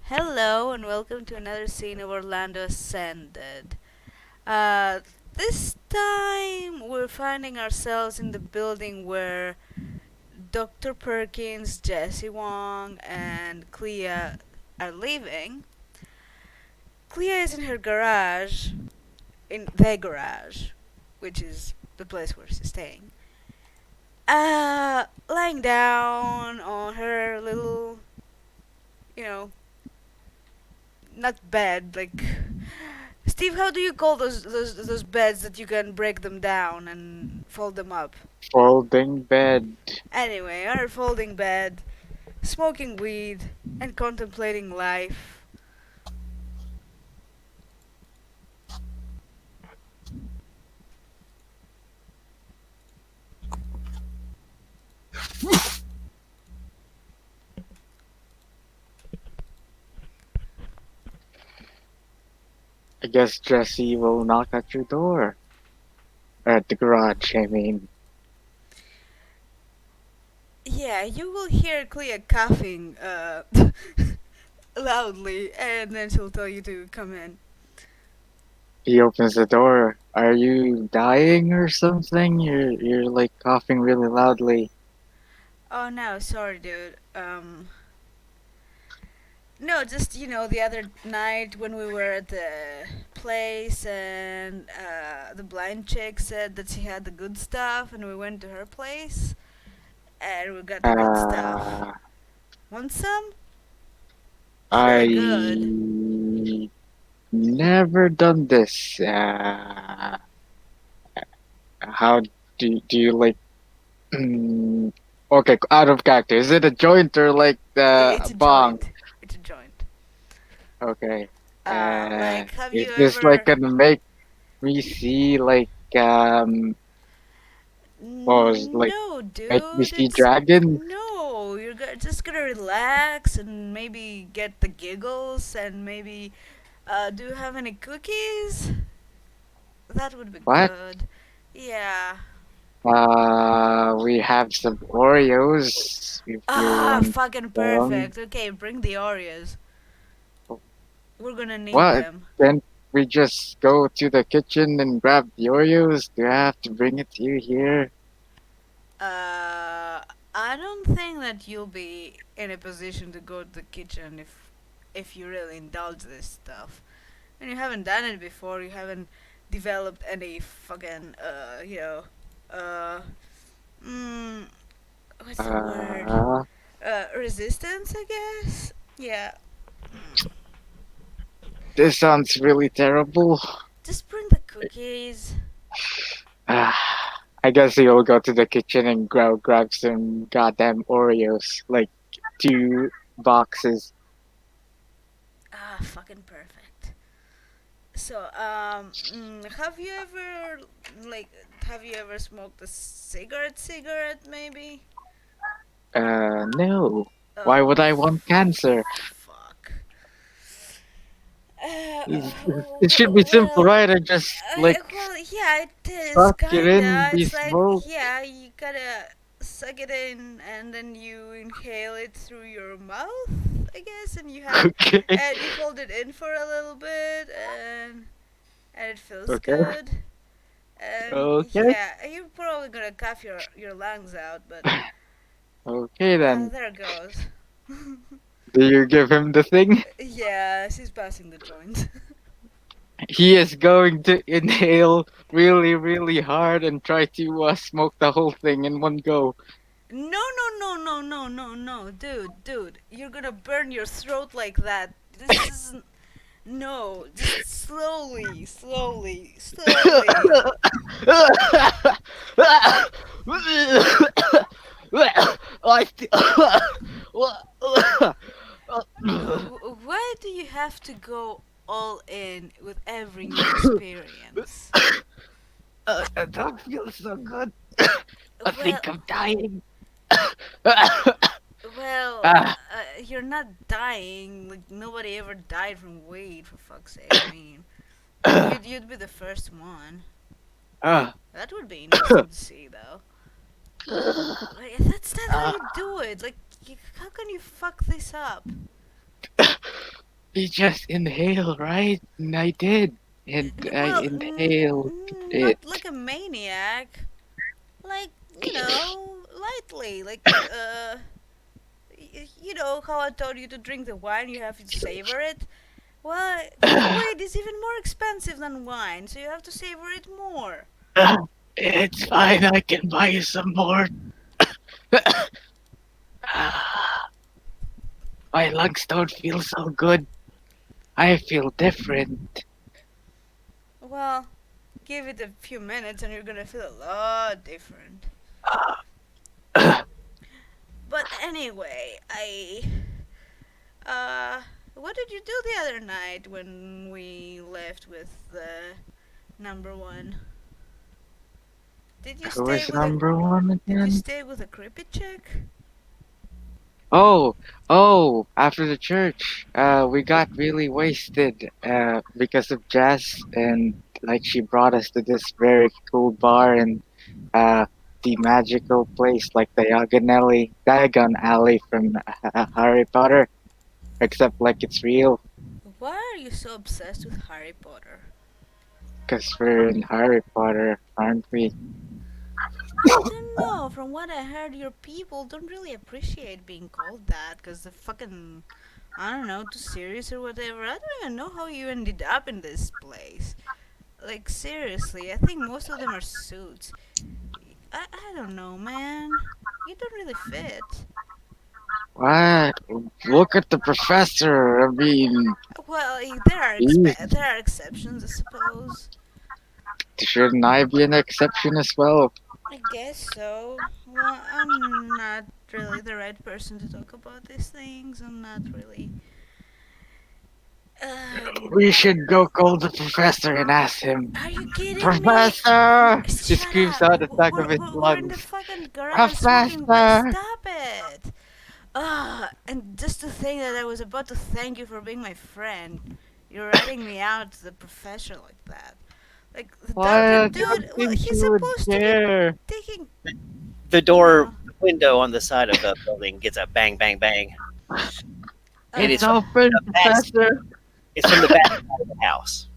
Hello and welcome to another scene of Orlando Ascended. Uh, this time we're finding ourselves in the building where Dr. Perkins, Jessie Wong, and Clea are living. Clea is in her garage, in the garage, which is the place where she's staying. Lying down on her little, you know, not bed, like Steve, how do you call those beds that you can break them down and fold them up? Folding bed. Anyway, on her folding bed, smoking weed and contemplating life. I guess Jessie will knock at your door. At the garage, I mean. Yeah, you will hear Clea coughing loudly, and then she'll tell you to come in. He opens the door. Are you dying or something? You're like coughing really loudly. Oh no, sorry, dude. No, just the other night when we were at the place and the blind chick said that she had the good stuff, and we went to her place and we got the good stuff. Uh, Want some? It's really good. I never done this. How do you like? Okay, out of character. Is it a joint or like It's the a bong? joint. It's a joint. Okay. Like, have Is you this like ever? gonna make me see like was like No, make me dude. see It's dragon? no. Just gonna relax and maybe get the giggles and maybe. Do you have any cookies? That would be What? good. Yeah. We have some Oreos if you Ah, want fucking some. perfect. Okay, bring the Oreos. We're gonna need What? them. Can't we just go to the kitchen and grab the Oreos? Do I have to bring it to you here? Uh, I don't think that you'll be in a position to go to the kitchen if you really indulge this stuff. And you haven't done it before. You haven't developed any fucking uh, mm, what's the word? Uh, Resistance, I guess. Yeah. this sounds really terrible. Just bring the cookies. I guess you'll go to the kitchen and grab some goddamn Oreos, like 2 boxes. Ah, fucking perfect. So, have you ever like have you ever smoked a cigarette maybe? No. Why Oh, would I want cancer? fuck. It should be simple, Well, right? I just like well, yeah, it is suck it in, kinda. be It's like, smoked. yeah, you gotta suck it in and then you inhale it through your mouth, I guess, Okay, and you hold it in for a little bit, and it feels okay, good. And okay, yeah, you're probably gonna cough your lungs out, but okay. Then there it goes. do you give him the thing? Yeah, she's passing the joint. He is going to inhale really, really hard and try to smoke the whole thing in one go. No, no, no, no, no, no, no, dude, you're gonna burn your throat like that. This isn't. No, just slowly. I Why do you have to go all in with every new experience? I don't feel so good. I Well, think I'm dying. well, Ah, you're not dying. Like nobody ever died from weed, for fuck's sake. I mean, you'd be the first one. ah, That would be interesting to see, though. Like, that's not how ah. you do it. Like, how can you fuck this up? You just inhale, right? And I did. And I Well, inhaled not it. like a maniac. Like, lightly. Like, you know how I told you to drink the wine, you have to savor it? Well, weed is even more expensive than wine, so you have to savor it more. It's fine, I can buy you some more. My lungs don't feel so good. I feel different. Well, give it a few minutes and you're gonna feel a lot different. But anyway, uh, what did you do the other night when we left with number one? Did you Who stay was with a number one Did you again? stay with a creepy chick? Oh, after the church, we got really wasted, because of Jess, and like she brought us to this very cool bar and the magical place, like Diagon Alley from Harry Potter, except like it's real, Why are you so obsessed with Harry Potter? because we're in Harry Potter, aren't we? I don't know. From what I heard, your people don't really appreciate being called that because the fucking, I don't know, too serious or whatever. I don't even know how you ended up in this place. Like, seriously, I think most of them are suits. I don't know, man. You don't really fit. What? Look at the professor. I mean, Well, he's, there are exceptions, I suppose. shouldn't I be an exception as well? I guess so. Well, I'm not really the right person to talk about these things. I'm not really. Um, We should go call the professor and ask him. are you kidding me? Professor! He Shut screams up! out at the top of his We're in the lungs. fucking garage smoking. Professor! Stop it! And just to think that I was about to thank you for being my friend. You're writing me out to the professor like that. Like, the What? You dude, don't well, think he's he would supposed to be care? taking, The you door, know. the window on the side of the building gets a bang, bang, bang, and It's Uh, open, the back. Professor! It's from the back side of the house.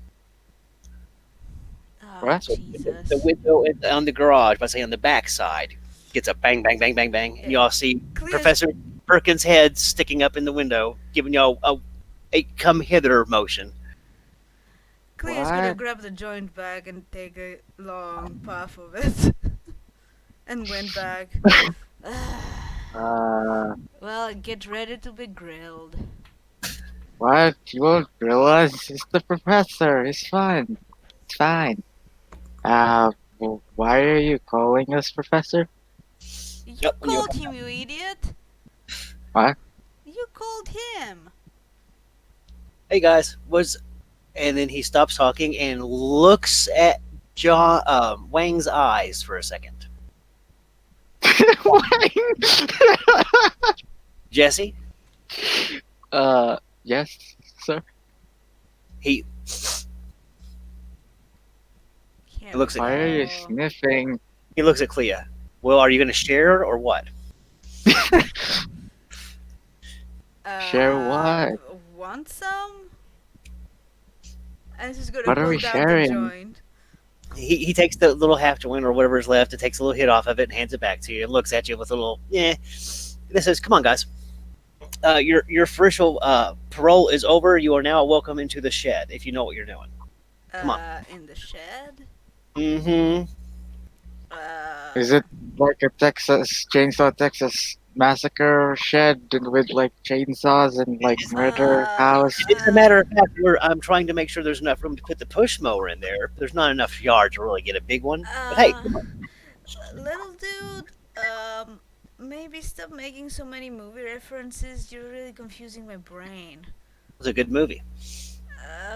oh, What? So the Jesus. window on the garage, let's say on the back side, gets a bang, bang, bang, bang, bang, and Yeah, you all see Cleo's, Professor Perkins' head sticking up in the window, giving y'all a come hither motion. Cleo's gonna What? grab the joint bag and take a long puff of it. And went back. Uh, Well, get ready to be grilled. what? You won't realize it's the professor. It's fine. It's fine. Why are you calling us professor? You Yep, when you called him, you idiot! What? You called him! hey guys, was and then he stops talking and looks at John Wang's eyes for a second. Jesse, Yes, sir. he Here we looks at Why are you go. sniffing? he looks at Clea. Well, are you going to share or what? Share Uh, what? want some? And she's gonna What are we hold out the sharing? joint. He takes the little half joint or whatever is left and takes a little hit off of it and hands it back to you and looks at you with a little, yeah. This says, come on, guys. Your official parole is over. You are now welcome into the shed if you know what you're doing. Come on. In the shed? Mm-hmm. Uh, Is it like a Texas Chainsaw Texas Massacre shed with like chainsaws and like murder house? It's a matter of fact, I'm trying to make sure there's enough room to put the push mower in there. There's not enough yard to really get a big one. But hey, uh, little dude, maybe stop making so many movie references. You're really confusing my brain. it was a good movie.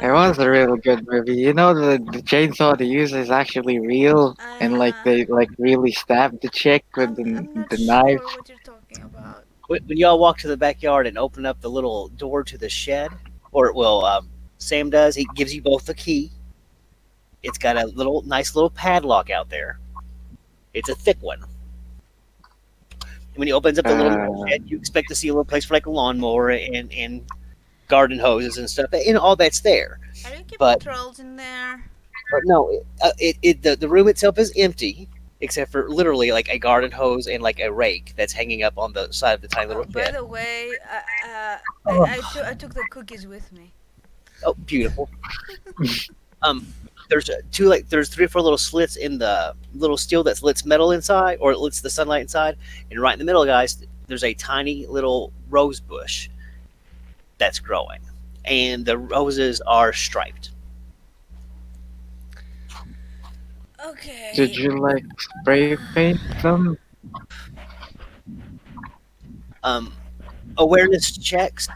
It was a Uh, really good movie. You know the chainsaw they use is actually real, and like uh, they like really stabbed the chick with I'm not the knife. sure what you're talking about. When y'all walk to the backyard and open up the little door to the shed, or well, Sam does. He gives you both the key. It's got a nice little padlock out there. It's a thick one. When he opens up the little Uh, shed, you expect to see a little place for like a lawnmower and garden hoses and stuff, and all that's there. Are you keeping But trolls in there? no, the room itself is empty except for literally like a garden hose and like a rake that's hanging up on the side of the tiny little By shed. the way, Oh, I took the cookies with me. oh, beautiful. Um, there's there's 3 or 4 little slits in the little steel that lets metal inside, or it lets the sunlight inside, and right in the middle, guys, there's a tiny little rose bush that's growing, and the roses are striped. Did Okay. you like spray paint them? Um, Awareness checks.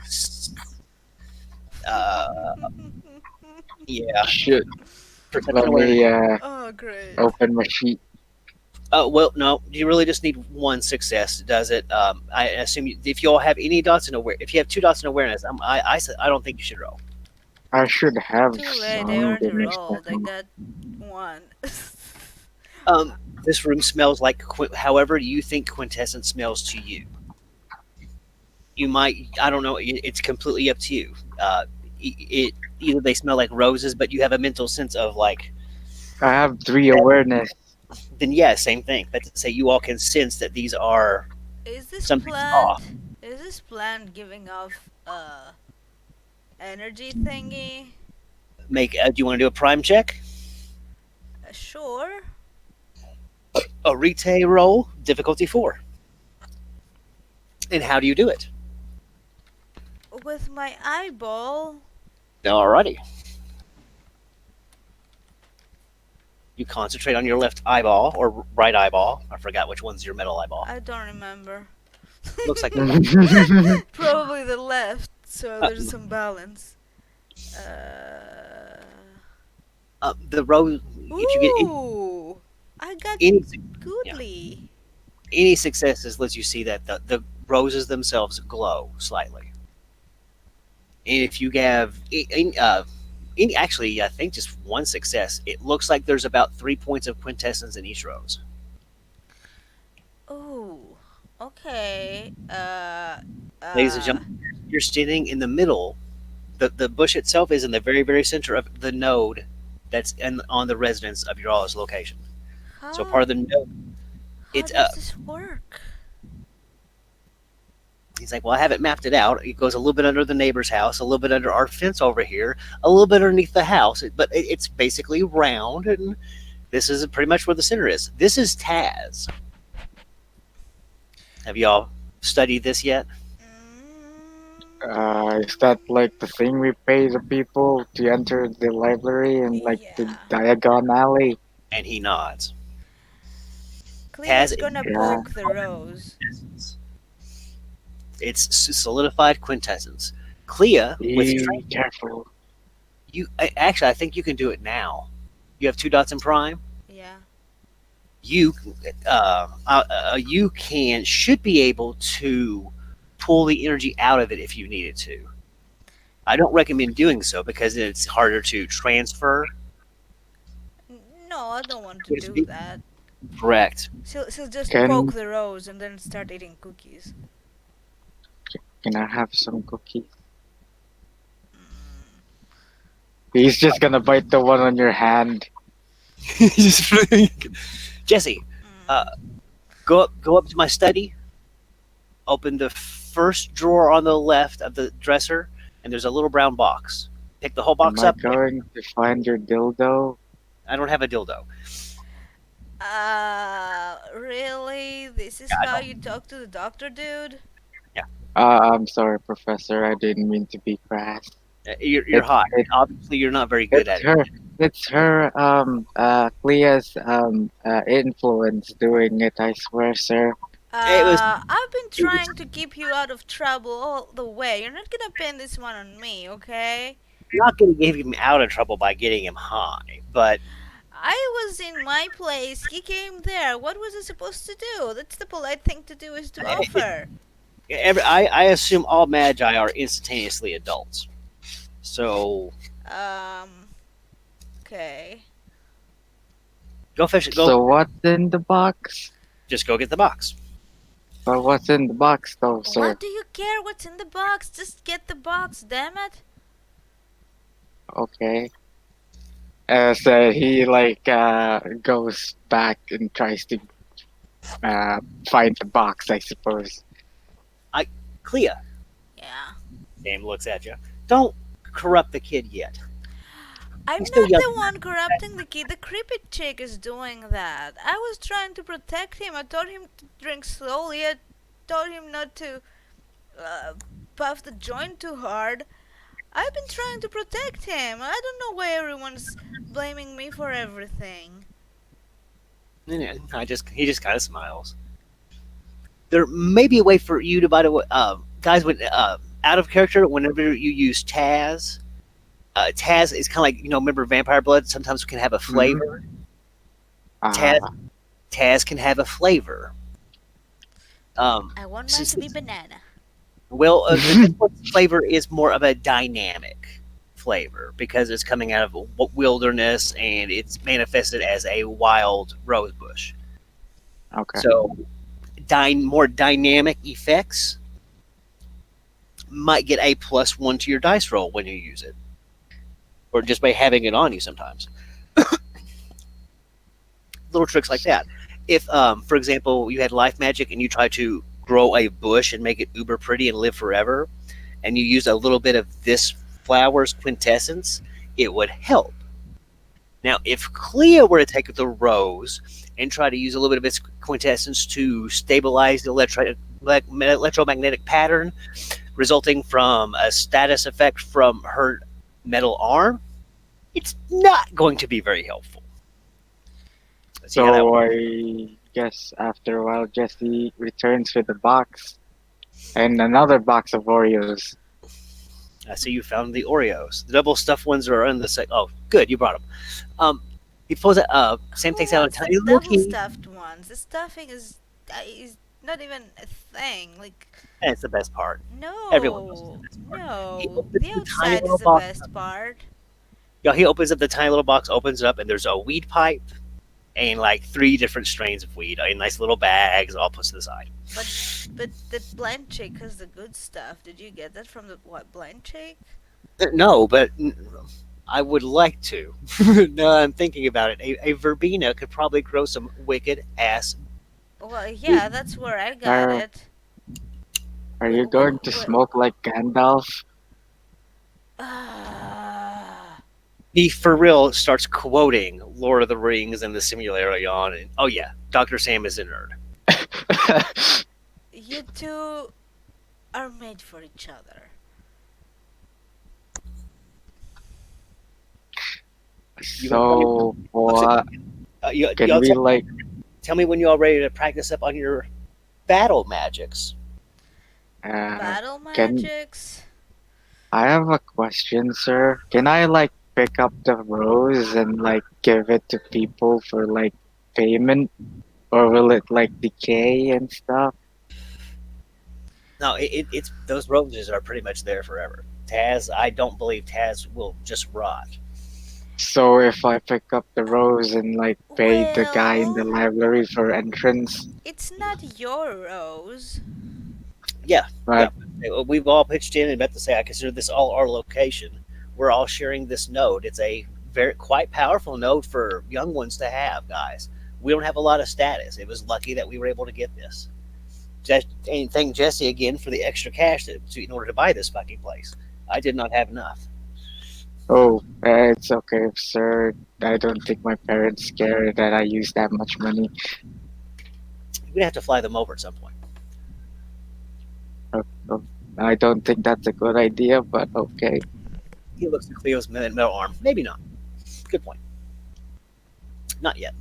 Uh, yeah, Should perception let awareness. me Oh, great. open my sheet. Well, no, you really just need one success. Does it? I assume if you all have any dots in aware, if you have 2 dots in awareness, I don't think you should roll. I should have Too late. I some. already Give me a rolled. I second. got one. This room smells like however you think quintessence smells to you. You might, I don't know. It's completely up to you. It either they smell like roses, but you have a mental sense of like, I have 3 awareness. then yeah, same thing. But to say you all can sense that these are Is this something's plant? off. Is this plant giving off energy thingy? Make. Do you want to do a prime check? Sure. A retail roll, difficulty 4. And how do you do it? With my eyeball. Alrighty. You concentrate on your left eyeball or right eyeball. I forgot which one's your middle eyeball. I don't remember. Looks like the left. Probably the left, so Uh, there's some balance. Uh, the rose. If you get ooh, I got any, yeah, goodly. any successes, lets you see that the roses themselves glow slightly. And if you have actually, I think just one success, it looks like there's about 3 points of quintessence in each rose. Ooh, okay. Ladies and gentlemen, you're standing in the middle. The bush itself is in the very, very center of the node that's on the residence of your all's location. So part how of the node, how it's does this work? he's like, well, I haven't mapped it out. It goes a little bit under the neighbor's house, a little bit under our fence over here, a little bit underneath the house, but it's basically round, and this is pretty much where the center is. This is Taz. Have y'all studied this yet? Is that like the thing we pay the people to enter the library and like the Yeah. Diagon Alley? And he nods. Taz, Clea's gonna Yeah. poke the rose. it's solidified quintessence. Clea, with Be careful. actually, I think you can do it now. You have 2 dots in prime. Yeah. You you should be able to pull the energy out of it if you needed to. I don't recommend doing so because it's harder to transfer. No, I don't want to So to do speak. that. Correct. She'll just Can poke the rose and then start eating cookies. can I have some cookies? Mm. He's just gonna bite the one on your hand. Jesse, uh, Mm. go up to my study. Open the first drawer on the left of the dresser, and there's a little brown box. Pick the whole Am box I up. going to find your dildo? I don't have a dildo. Really? This is Yeah, I how don't. you talk to the doctor, dude? Yeah, I'm sorry, Professor. I didn't mean to be crass. you're It's hot. it, Obviously, you're not very good it's at it. her. It's her. Clea's influence doing it. I swear, sir. It was. I've been It was trying to keep you out of trouble all the way. You're not gonna pin this one on me, okay? not going to get him out of trouble by getting him high, but I was in my place, he came there. What was I supposed to do? That's the polite thing to do is to offer. I assume all magi are instantaneously adults. So Um, okay. go fish it. So what's in the box? Just go get the box. But what's in the box, though, sir? What do you care what's in the box? Just get the box, damn it. Okay. So he like goes back and tries to uh find the box, I suppose. I, Clea, Yeah. Sam looks at you. Don't corrupt the kid yet. I'm He's still not young. the one corrupting the kid. The creepy chick is doing that. I was trying to protect him. I told him to drink slowly. I told him not to uh, puff the joint too hard. I've been trying to protect him. I don't know why everyone's blaming me for everything. He just kind of smiles. There may be a way for you to, by the way, guys, when out of character, whenever you use Taz, Taz is kind of like, remember vampire blood sometimes can have a Mm-hmm. flavor. Taz Uh, Taz can have a flavor. I want mine to be Since banana. Well, this one's flavor is more of a dynamic flavor because it's coming out of a wilderness and it's manifested as a wild rose bush. okay. So, more dynamic effects might get a +1 to your dice roll when you use it, or just by having it on you sometimes. Little tricks like that. If, for example, you had life magic and you try to grow a bush and make it uber pretty and live forever, and you use a little bit of this flower's quintessence, it would help. Now, if Clea were to take the rose and try to use a little bit of its quintessence to stabilize the electromagnetic pattern resulting from a status effect from her metal arm, it's not going to be very helpful. Let's see how that So works. I guess after a while, Jesse returns with a box and another box of Oreos. I see you found the Oreos. The double stuffed ones are in the sec. Oh, good, you brought them. He pulls out. Sam Who takes out a wants the tiny little double key. stuffed ones? The stuffing is not even a thing. Like, And it's the best part. Everyone knows it's the no, best part. He no. opens The the tiny outside is little the box. best part. He opens up the tiny little box, opens it up, and there's a weed pipe and like 3 different strains of weed in nice little bags, all put to the side. But but the blind chick has the good stuff. Did you get that from the what blind chick? No, but I would like to. No, I'm thinking about it. A verbena could probably grow some wicked ass Well, weed. yeah, that's where I got Are it. are you going to Wait. smoke like Gandalf? He for real starts quoting Lord of the Rings and the Simularion, and oh yeah, Dr. Sam is a nerd. You two are made for each other. You gonna tell me? So Looks like, what? Can y'all we like? tell me when you all ready to practice up on your battle magics. Uh, Battle can magics? I have a question, sir? Can I like pick up the rose and like give it to people for like payment, or will it like decay and stuff? No, it's those roses are pretty much there forever. Taz, I don't believe Taz will just rot. So if I pick up the rose and like pay the guy in the Well, library for entrance, it's not your rose. Yeah, yeah. but We've all pitched in and about to say I consider this all our location. We're all sharing this node. It's a very quite powerful node for young ones to have, guys. We don't have a lot of status. It was lucky that we were able to get this. And thank Jesse again for the extra cash in order to buy this fucking place. I did not have enough. oh, it's okay, sir. I don't think my parents care that I use that much money. We're gonna have to fly them over at some point. Oh, oh, I don't think that's a good idea, but okay. He looks at Cleo's metal arm. Maybe not. Good point. Not yet.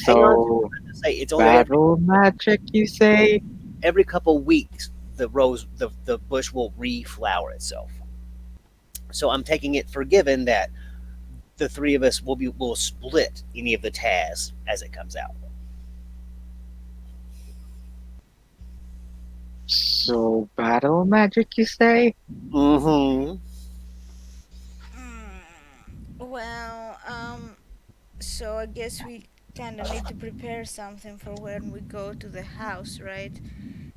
Hang on to So it. Say it's only battle magic, you say? every couple weeks the bush will reflower itself. So I'm taking it for given that the 3 of us will split any of the Taz as it comes out. So battle magic, you say? Mm-hmm. Hmm. Well, so I guess we kind of need to prepare something for when we go to the house, right?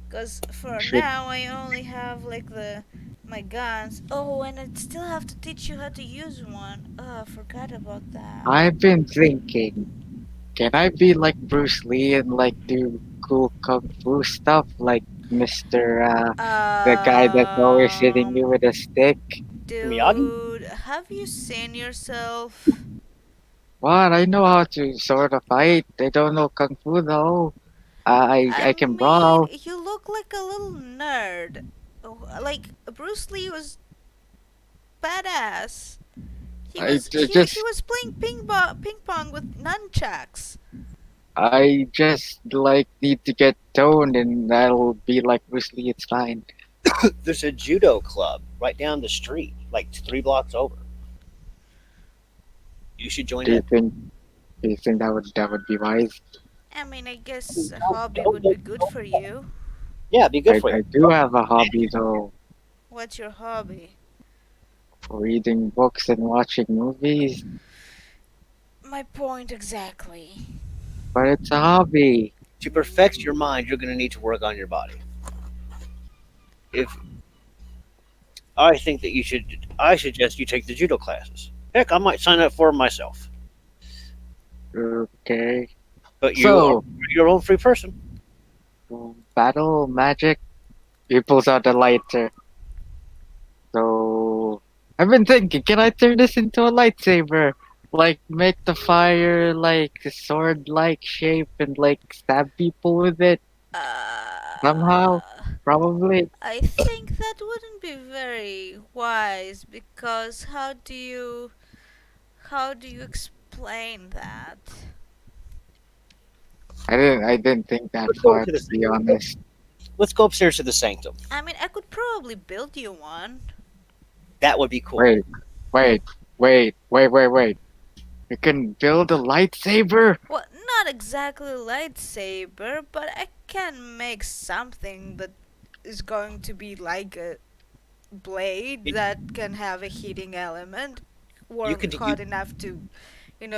Because for Should now I only have like the my guns. Oh, and I still have to teach you how to use one. Oh, I forgot about that. I've been thinking, can I be like Bruce Lee and like do cool kung fu stuff like Mr. The guy that's always hitting you Um, with a stick? Miyagi? dude, have you seen yourself? What? I know how to sort of fight. I don't know kung fu though. I I can mean, brawl. you look like a little nerd. Oh, like Bruce Lee was badass. He Just was playing ping pong with nunchucks. I just like need to get toned and I'll be like Bruce Lee. It's fine. There's a judo club right down the street, like 3 blocks over. You should join Do you in. think? Do you think that would be wise? I mean, I guess a hobby would be good Don't- for you. Yeah, it'd be good for you. I do have a hobby though, What's your hobby? reading books and watching movies. My point exactly. But it's a hobby. To perfect your mind, you're going to need to work on your body. If I think that I suggest you take the judo classes. Heck, I might sign up for them myself. Okay. But you are So your own free person. battle magic. He pulls out the lighter. So I've been thinking, can I turn this into a lightsaber? Like make the fire like a sword-like shape and like stab people with it somehow? Uh, Probably. I think that wouldn't be very wise because how do you explain that? I didn't think that Let's go far to the to be sanctum. honest. Let's go upstairs to the sanctum. I mean, I could probably build you one. That would be cool. Wait, wait, wait. You can build a lightsaber? Well, not exactly a lightsaber, but I can make something that is going to be like a blade You, that can have a heating element, you warm could hot enough to,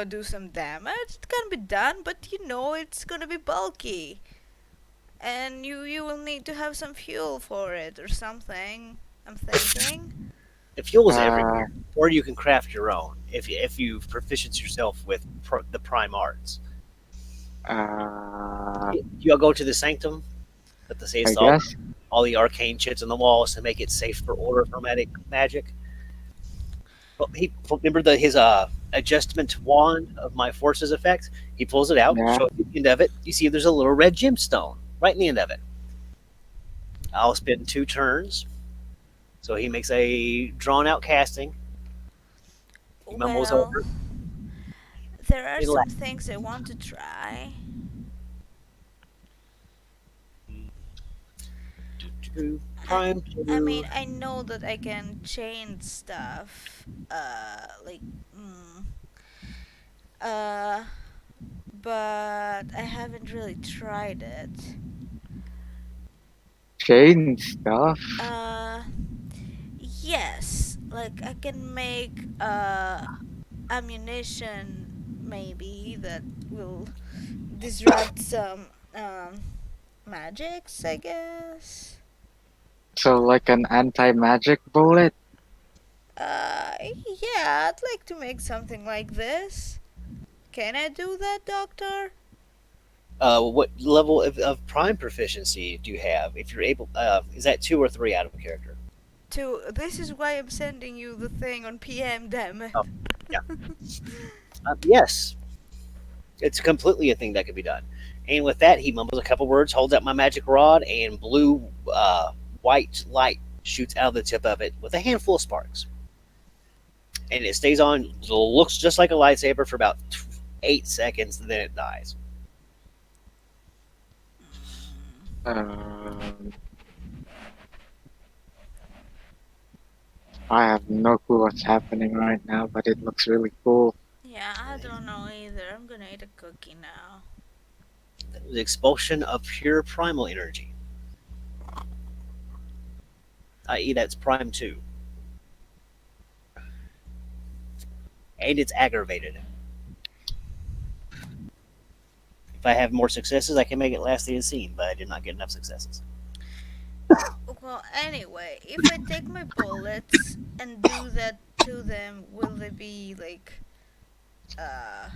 do some damage. It can be done, but it's gonna be bulky, and you will need to have some fuel for it or something. I'm thinking. the fuel is Uh, everywhere, or you can craft your own if you proficiency yourself with the prime arts. uh, You'll go to the sanctum that they say I installed guess. all the arcane shits on the walls to make it safe for order hermetic magic. Well, he remember his adjustment wand of my forces effect. He pulls it out, Yeah. shows you the end of it. You see, there's a little red gemstone right in the end of it. I'll spend 2 turns, so he makes a drawn out casting. He mumbles Well, over. there are It'll some things I want to try. I, prime I two. mean, I know that I can change stuff. Like, mm, uh, but I haven't really tried it. Chain stuff. Uh, yes, like I can make ammunition maybe that will disrupt some magics, I guess. So like an anti-magic bullet. Yeah, I'd like to make something like this. Can I do that, Doctor? What level of prime proficiency do you have? If you're able, is that 2 or 3 out of character? This is why I'm sending you the thing on PM, damn it. Oh, yeah. Yes, it's completely a thing that can be done. And with that, he mumbles a couple words, holds out my magic rod, and blue, white light shoots out of the tip of it with a handful of sparks. And it stays on, looks just like a lightsaber for about 8 seconds, and then it dies. Um, I have no clue what's happening right now, but it looks really cool. Yeah, I don't know either. I'm gonna eat a cookie now. The expulsion of pure primal energy, i.e., that's prime 2. And it's aggravated. If I have more successes, I can make it last the scene, but I did not get enough successes. Well, anyway, if I take my bullets and do that to them, will they be like, uh,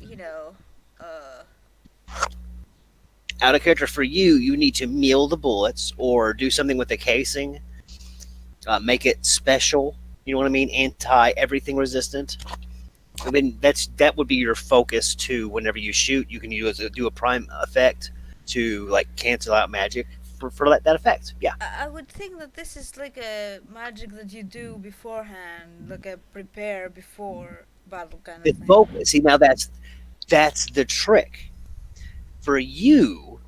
you know, uh, Out of character for you, you need to mill the bullets or do something with the casing, make it special. You know what I mean? Anti everything resistant. I mean that would be your focus too. Whenever you shoot, you can do a prime effect to like cancel out magic for that effect. Yeah, I would think that this is like a magic that you do beforehand, like a prepare before battle kind of the thing. focus. See, now that's the trick for you.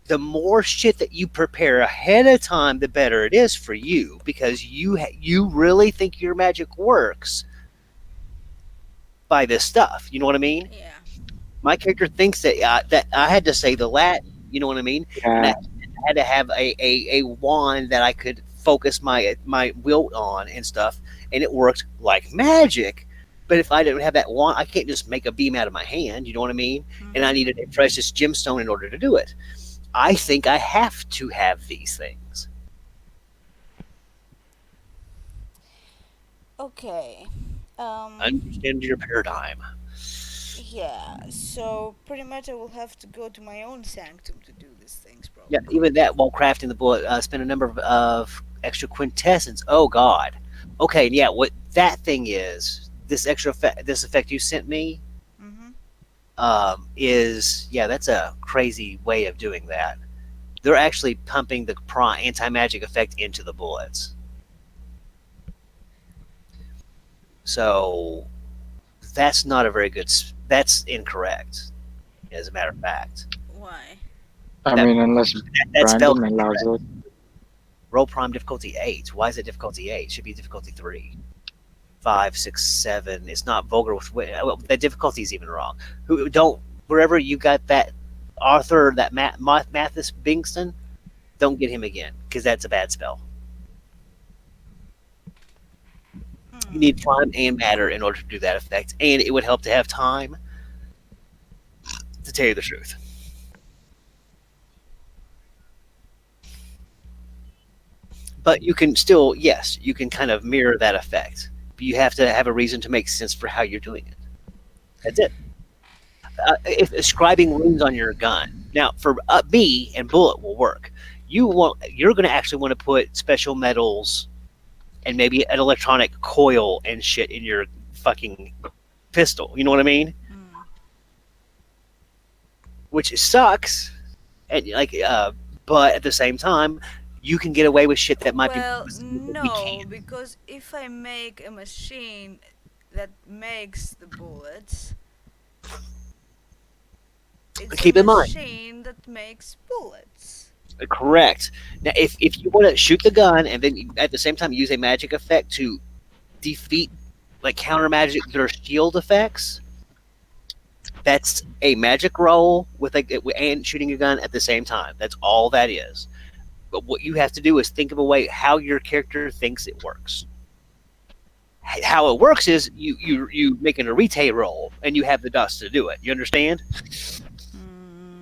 The more shit that you prepare ahead of time, the better it is for you because you really think your magic works by this stuff. You know what I mean? Yeah. My character thinks that I had to say the Latin. You know what I mean? And I Yeah, had to have a wand that I could focus my will on and stuff, and it worked like magic. But if I didn't have that wand, I can't just make a beam out of my hand. You know what I mean? And I Mhm. needed a precious gemstone in order to do it. I think I have to have these things. Okay. Understand your paradigm. Yeah. So pretty much, I will have to go to my own sanctum to do these things, Yeah, probably. even that while crafting the bullet, spend a number of extra quintessence. Oh God. Okay, yeah. What that thing is, this effect you sent me, Mhm. is yeah, that's a crazy way of doing that. They're actually pumping the anti magic effect into the bullets. So that's not a very good. That's incorrect. As a matter of fact, Why? I that mean, unless that spell's Brandon allows incorrect. it. Roll prime difficulty 8. Why is it difficulty 8? It should be difficulty 3. 5, 6, 7. It's not vulgar with well, the difficulty is even wrong. Who don't wherever you got that Arthur that Mathis Bingston, don't get him again because that's a bad spell. You need Hmm. prime and matter in order to do that effect, and it would help to have time. To tell you the truth, but you can still yes, you can kind of mirror that effect. But you have to have a reason to make sense for how you're doing it. That's it. If ascribing runes on your gun. Now, for B and bullet will work. You're going to actually want to put special metals and maybe an electronic coil and shit in your fucking pistol. You know what I mean? Hmm. Which sucks, and but at the same time, you can get away with shit that might be Well, we no, can't. because if I make a machine that makes the bullets, it's a Keep in mind, machine that makes bullets. correct. Now, if you want to shoot the gun and then at the same time use a magic effect to defeat like counter magic their shield effects, that's a magic roll with like and shooting a gun at the same time. That's all that is. But what you have to do is think of a way how your character thinks it works. How it works is you make an arete roll and you have the dust to do it. You understand?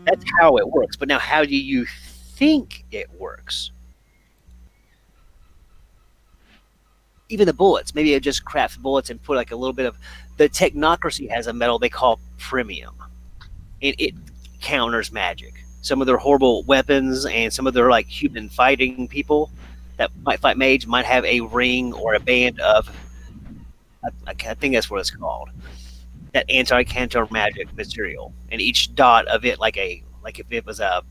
That's Hmm. how it works. But now, how do you think it works? Even the bullets. Maybe I just craft bullets and put like a little bit of the technocracy has a metal they call premium. It counters magic. Some of their horrible weapons and some of their like human fighting people that might fight mage might have a ring or a band of I think that's what it's called. That anti-cancer magic material, and each dot of it like if it was a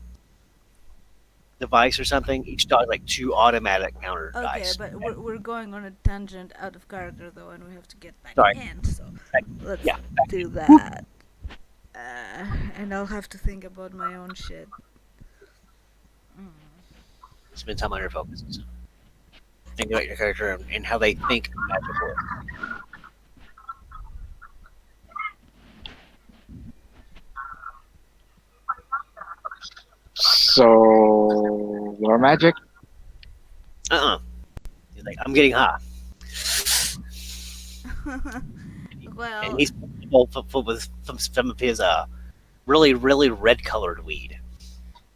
device or something, each dot is like two automatic counter Okay, dice. but we're going on a tangent out of character though, and we have to get back Sorry, in. So let's yeah, do that. And I'll have to think about my own shit. Mm. spend time on your focuses. Think about your character and how they think magic works. So, your magic? Uh-uh. He's like, I'm getting high. And Well, he's bowl filled with some of his really red colored weed.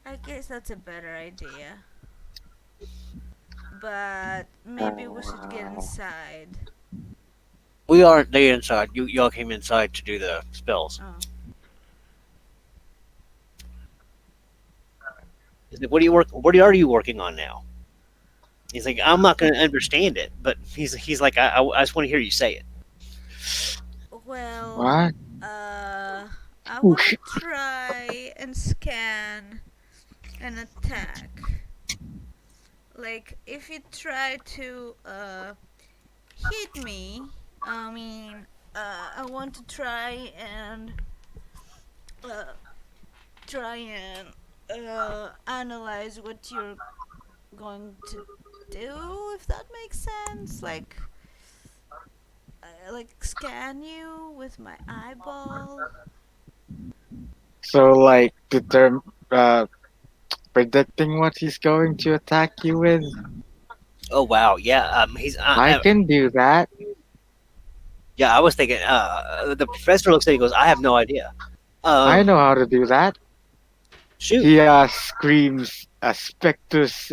I guess that's a better idea. But maybe we should get Uh, inside. We aren't there inside. Y'all came inside to do the spells. Oh. He's like, what are you work? What are you working on now? He's like, I'm not going to understand it, but he's like, I just want to hear you say it. Well, what? I Oh want to shit! try and scan an attack. Like, if you try to hit me, I mean, I want to uh, try and analyze what you're going to do, if that makes sense. Like scan you with my eyeball. So like predicting what he's going to attack you with. Oh wow, yeah. He's I can do that. yeah. I was thinking. The professor looks at it and goes, I have no idea. I Um, know how to do that. shoot. He screams Spectus,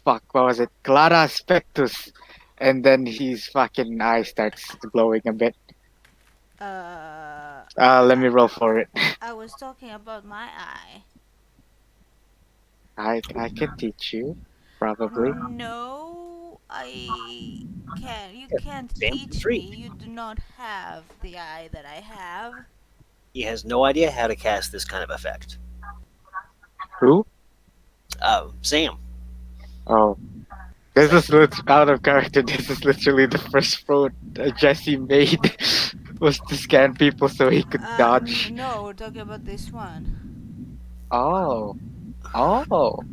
fuck, what was it? Clara Spectus. And then his fucking eye starts glowing a bit. Uh, Let I, me roll for it. I was talking about my eye. I can teach you, probably. No, I can't. You Yeah, can't Sam's teach me. intrigued. You do not have the eye that I have. He has no idea how to cast this kind of effect. Who? Sam. Oh, He's this like, is out of character. This is literally the first road Jesse made was to scan people so he could dodge. No, we're talking about this one. Oh, oh.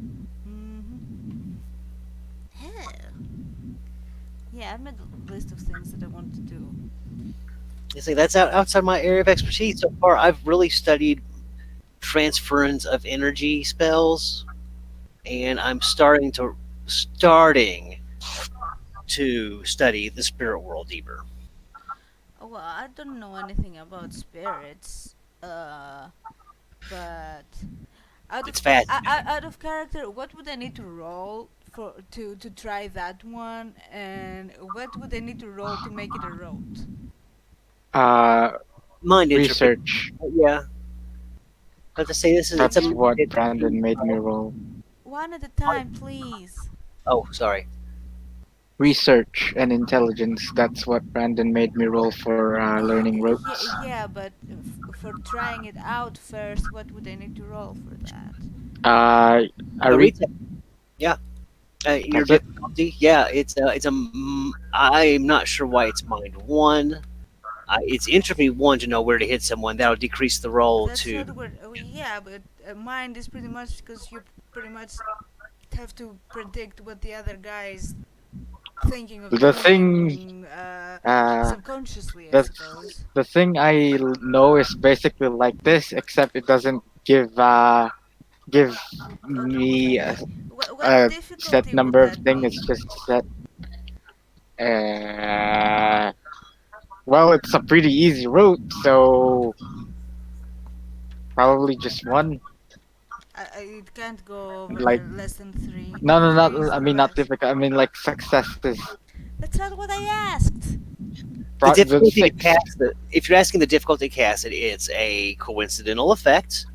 Mm-hmm. Hell. Yeah, I've made a list of things that I want to do. he's like, that's outside my area of expertise. So far, I've really studied transference of energy spells, and I'm starting to study the spirit world deeper. Well, I don't know anything about spirits. But It's fascinating. out of character, what would I need to roll for to try that one, and what would I need to roll to make it a rote? Uh, Mind entropy. research. Yeah. But to say this is it's a That's Again, what mind Brandon entropy. made me roll. one at a time, please. Oh, sorry. Research and intelligence. That's what Brandon made me roll for learning Yeah, ropes. yeah, but for trying it out first, what would I need to roll for that? Uh, I A read. retail. Yeah. Your That's it. difficulty. Yeah. I'm not sure why it's mind one. It's entropy one to know where to hit someone. That'll decrease the roll That's to. not what. Yeah, but mind is pretty much because you pretty much have to predict what the other guy is thinking of The thing. doing Uh, subconsciously, I the suppose. the thing know is basically like this, except it doesn't give me Okay, what a set difficulty would number of that thing. It's be? just set. Uh, well, it's a pretty easy route, so probably just one. It can't go Like over less than three. no, no, not. Threes I or mean, not less. difficult. I mean, like successes. That's not what I asked. The The difficulty to six. cast it. If you're asking the difficulty to cast it, it's a coincidental effect,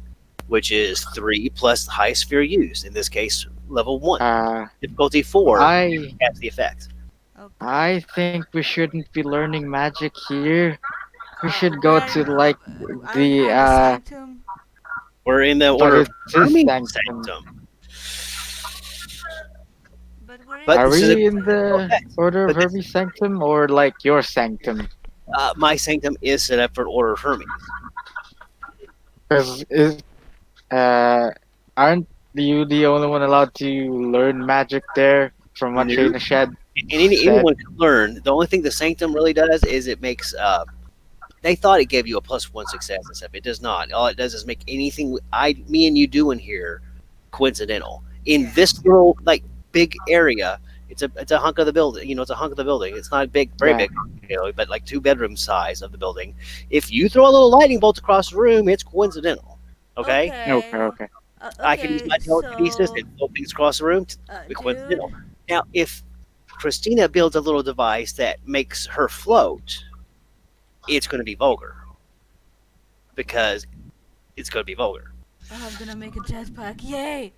which is 3 plus the highest sphere used. In this case, level 1. Uh, Difficulty 4, I cast the effect. Okay. I think we shouldn't be learning magic here. We should go Where to like are you the at the sanctum? We're in the but order of it's his Hermes sanctum. Sanctum. But we're in But Are the this is a we in sanctum. coincidental the effect. order of But this, Hermes sanctum or like your sanctum? my sanctum is set up for an order of Hermes. Because is uh aren't you the only one allowed to learn magic there? From what No. Shayna Shed And said. anyone can learn. The only thing the sanctum really does is it makes. They thought it gave you a +1 success and stuff. It does not. All it does is make anything me and you do in here coincidental. In Yeah. this little like big area, it's it's a hunk of the building. It's a hunk of the building. It's not a big, very Yeah. big, but like 2 bedroom size of the building. If you throw a little lightning bolt across the room, it's coincidental. Okay, Okay. Okay. Okay. I can use Okay, my telekinesis so, and throw things across the room. Coincidental. dude. Now, if Christina builds a little device that makes her float, it's going to be vulgar because it's going to be vulgar. Oh, I'm gonna make a jetpack. Yay!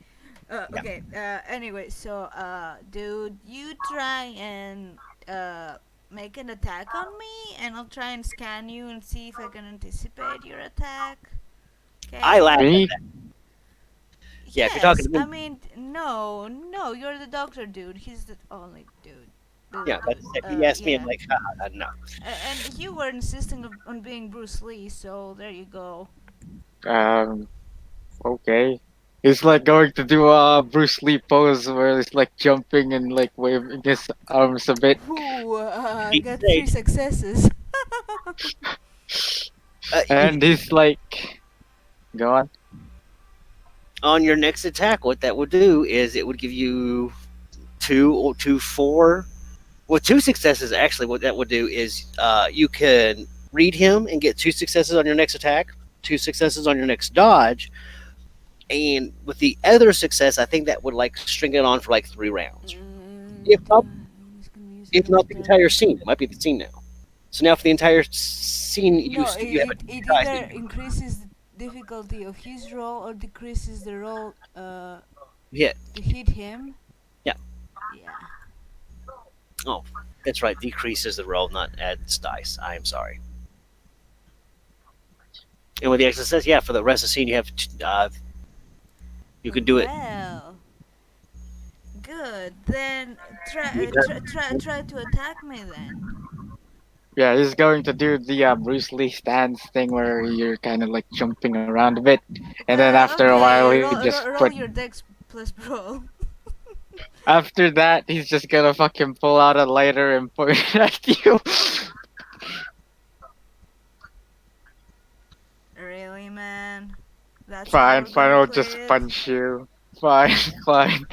Yeah. Okay. Anyway, so, dude, you try and make an attack on me, and I'll try and scan you and see if I can anticipate your attack. I Okay. laugh at Me? that. Yeah, if you're talking Yes. to I me, mean, no, no. You're the doctor, dude. He's the only dude. yeah, that's if he asked me, I'm Yeah. like, no. And you were insisting on being Bruce Lee, so there you go. Um. Okay. He's like going to do a Bruce Lee pose where he's like jumping and like waving his arms a bit. Who He got said, 3 successes? you, And he's like, go on. on your next attack, what that would do is it would give you 4. Well, 2 successes actually. What that would do is you can read him and get 2 successes on your next attack, 2 successes on your next dodge, and with the other success, I think that would like string it on for like 3 rounds. If And not, he's gonna use if another not the entire target. scene, it might be the scene now. So now for the entire scene, No, you have a it try either scene. increases the difficulty of his roll or decreases the roll You hit. to hit him. Yeah. Yeah. Oh, that's right. Decreases the roll, not adds dice. I am sorry. And with the extra success, yeah, for the rest of the scene, you can do it. Well, good. Then You can- try to attack me then. Yeah, he's going to do the Bruce Lee stance thing where you're kind of like jumping around a bit, and then after a while Okay. he just put. Roll your dex plus roll. After that, he's just gonna fucking pull out a lighter and point it at you. Really, man? That's how Fine, we're fine, gonna I'll play just it? punch you. Fine, fine.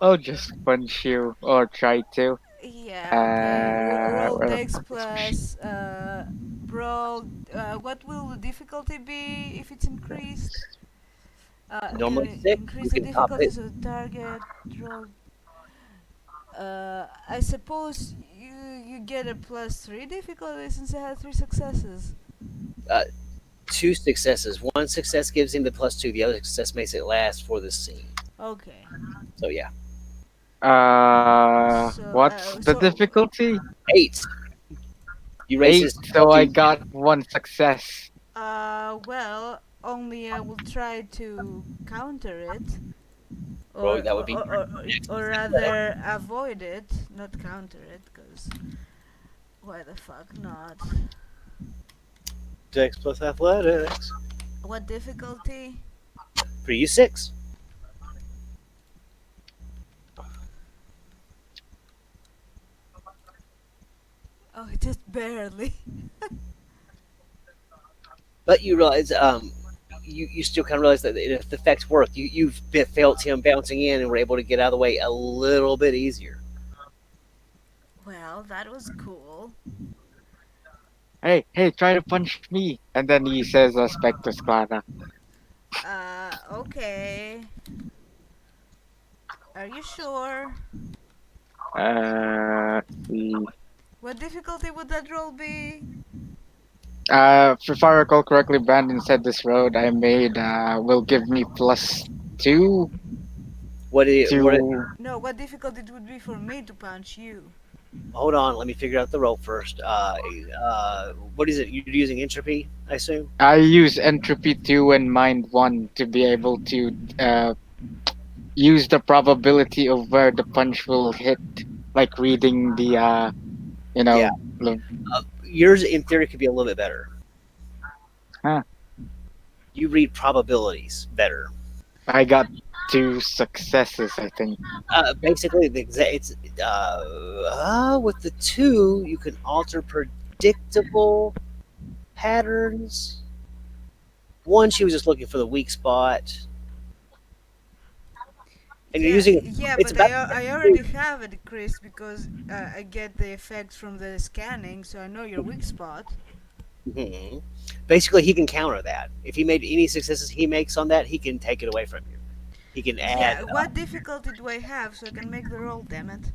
I'll just punch you or try to. Yeah, okay. Roll Where the dex fuck is my shit? plus roll. What will the difficulty be if it's increased? Normally 6, you Increase the can top it. difficulties of the target. Roll. I suppose you get a +3 difficulty since I had 3 successes. Uh, 2 successes. One success gives him the +2. The other success makes it last for the scene. Okay. So yeah, So What's the difficulty? 8. You raise Eight, his so I difficulty. got one success. well, only I will try to counter it, Roll, or that would or be or, your or, next or attack. rather avoid it, not counter it, cause why the fuck not? Dex plus athletics. What difficulty? For you, 6. Oh, just barely. But you realize, you still kind of realize that if the effects work, you've felt him bouncing in and were able to get out of the way a little bit easier. Well, that was cool. Hey, hey, try to punch me. And then he says, Spectus Clara. Okay. Are you sure? See. What difficulty would that roll be? If I recall correctly, Brandon said this road I made will give me +2 What to. No, what difficulty it would be for me to punch you? Hold on, let me figure out the roll first. What is it? You're using entropy, I assume. I use entropy 2 and mind 1 to be able to use the probability of where the punch will hit, like reading the you Yeah, know, the- yours in theory could be a little bit better. huh. You read probabilities better. I got 2 successes, I think. Basically, it's with the 2, you can alter predictable patterns. One, she was just looking for the weak spot. and you're Yeah, using yeah, it's but about I already have it, Chris, because I get the effects from the scanning, so I know your weak spot. Mhm. Basically, he can counter that. If he made any successes he makes on that, he can take it away from you. He can add Yeah, what difficulty do I have so I can make the roll? Damn it,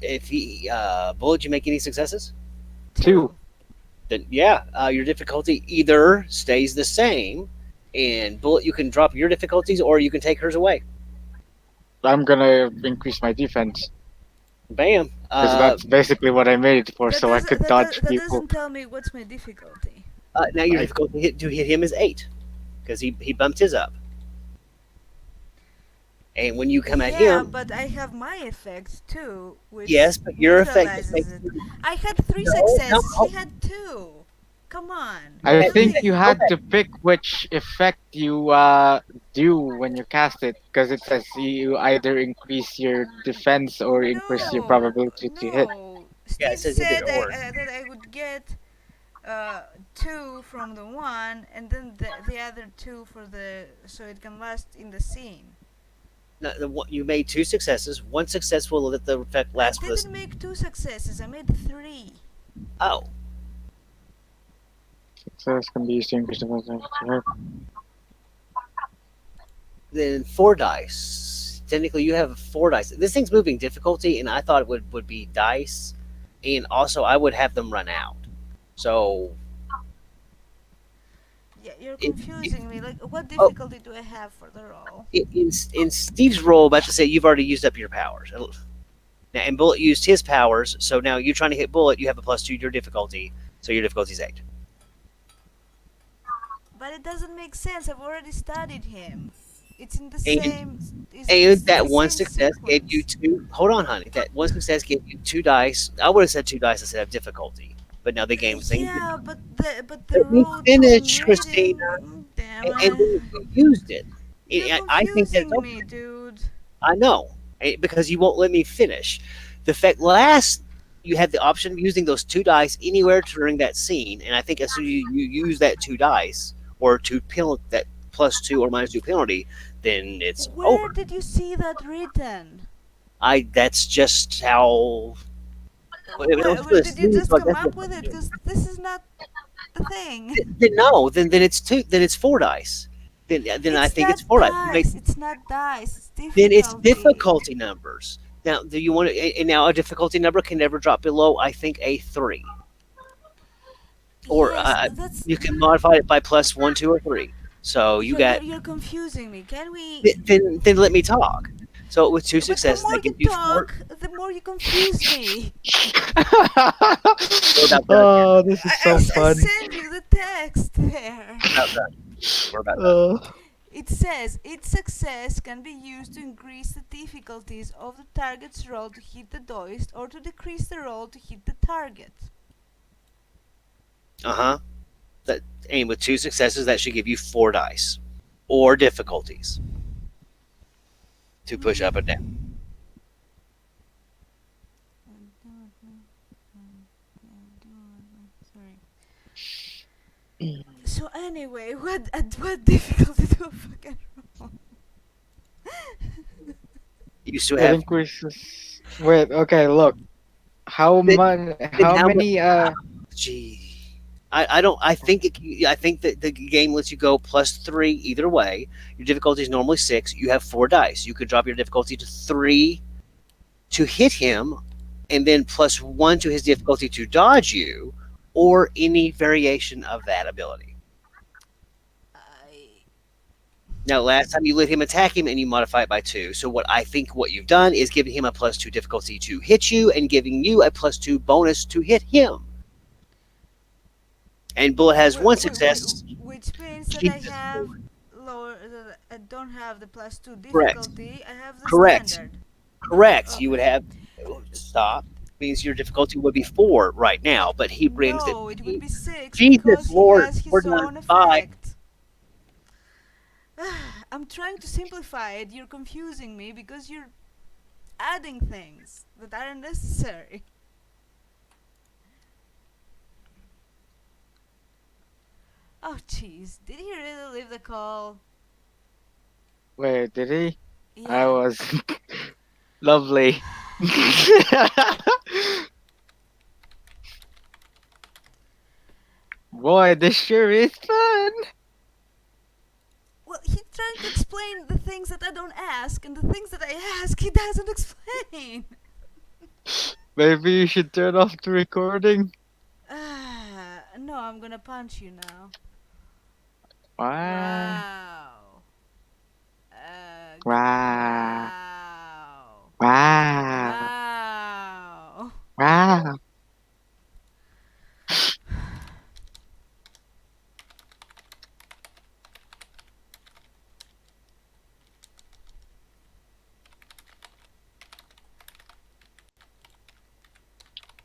if he Bullet, you make any successes, Two. two. then yeah, your difficulty either stays the same, and Bullet, you can drop your difficulties, or you can take hers away. I'm gonna increase my defense Bam. because that's basically what I made it for, That so I does could dodge that people. doesn't tell me what's my difficulty. Now your I difficulty to hit him is 8 because he bumped his up, and when you come at Yeah, him, but I have my effect too, which yes, but your effect neutralizes makes it. you I had three no. successes. He had two. Come on, Go I ahead. think you really? Go had ahead. to pick which effect you do when you cast it, because it says you either increase your defense or increase your No, probability to hit. no. Yeah, it Steve says either said or. that I would get two from the one, and then the other two for the so it can last in the scene. No, you made two successes. One success will let the effect I last for this. didn't make two successes. I made three. Oh, Success can be used to increase the probability to hit. then 4 dice. Technically, you have 4 dice. This thing's moving difficulty, and I thought it would be dice, and also I would have them run out. So, Yeah, you're it, confusing me. Like, what oh, difficulty do I have for the roll? in Steve's roll, about to say you've already used up your powers. Now, and Bullet used his powers, so now you're trying to hit Bullet. You have a +2 to your difficulty, so your difficulty is 8. But it doesn't make sense. I've already studied him. It's in the And same. and It's that the one same success gave you sequence. two. Hold on, honey. That one success gave you 2 dice. I would have said 2 dice instead of difficulty, but now the game was saying Yeah, but the let me road to I'm finish, Christina, reading. Damn and then it! you used it. You're I think that's confusing okay. me, dude. I know because you won't let me finish. The fact last you had the option of using those 2 dice anywhere during that scene, and I think as soon as you use that 2 dice or that +2 or -2 penalty, then it's Where over. did you see that written? I That's just how. If it was for the Did you scene, just so I come guess up with it? Because this is not the thing. then no, then it's two. Then it's 4 dice. Then I It's think it's not 4 dice. You make dice. It's not dice. It's then it's difficulty. difficulty numbers. Now, do you want to? And now a difficulty number can never drop below, I think, a 3, or Yes, that's. you can modify it by +1, 2, or 3. So you got You're confusing me. Can we? then let me talk. So with two But the successes, more that you gives you four. talk, the more you confuse me. We're about done here. Oh, this is so I funny. sent you the text there. About done. We're about done. Uh, It says its success can be used to increase the difficulties of the target's roll to hit the dice or to decrease the roll to hit the target. Uh huh. That And with two successes, that should give you 4 dice or difficulties to push up and down. Sorry. So anyway, at what difficulty do I fucking roll? You still it have. increases. Wait, okay, look. How Then, much? then How how much? many? Gee, I don't. I think that the game lets you go +3 either way. Your difficulty is normally 6. You have 4 dice. You could drop your difficulty to 3 to hit him, and then +1 to his difficulty to dodge you, or any variation of that ability. I Now, last time you let him attack him, and you modify it by 2. So what you've done is giving him a +2 difficulty to hit you, and giving you a +2 bonus to hit him. And Bullet has one success. which means that I Keep this have forward. lower. That I don't have the +2 Correct. difficulty. I have the Correct. standard. Correct. You would Okay. have stop means your difficulty would be 4 right now, but he brings it. No, it would be 6 Jesus because he Lord, has we're his down own to 5. effect. I'm trying to simplify it. You're confusing me because you're adding things that aren't necessary. Oh, jeez. Did he really leave the call? Wait, did he? I Yeah. was lovely. Boy, this sure is fun. Well, he's trying to explain the things that I don't ask, and the things that I ask, he doesn't explain. Maybe you should turn off the recording. No, I'm gonna punch you now. Wow. Wow. Wow. Wow. Wow. Wow. Wow.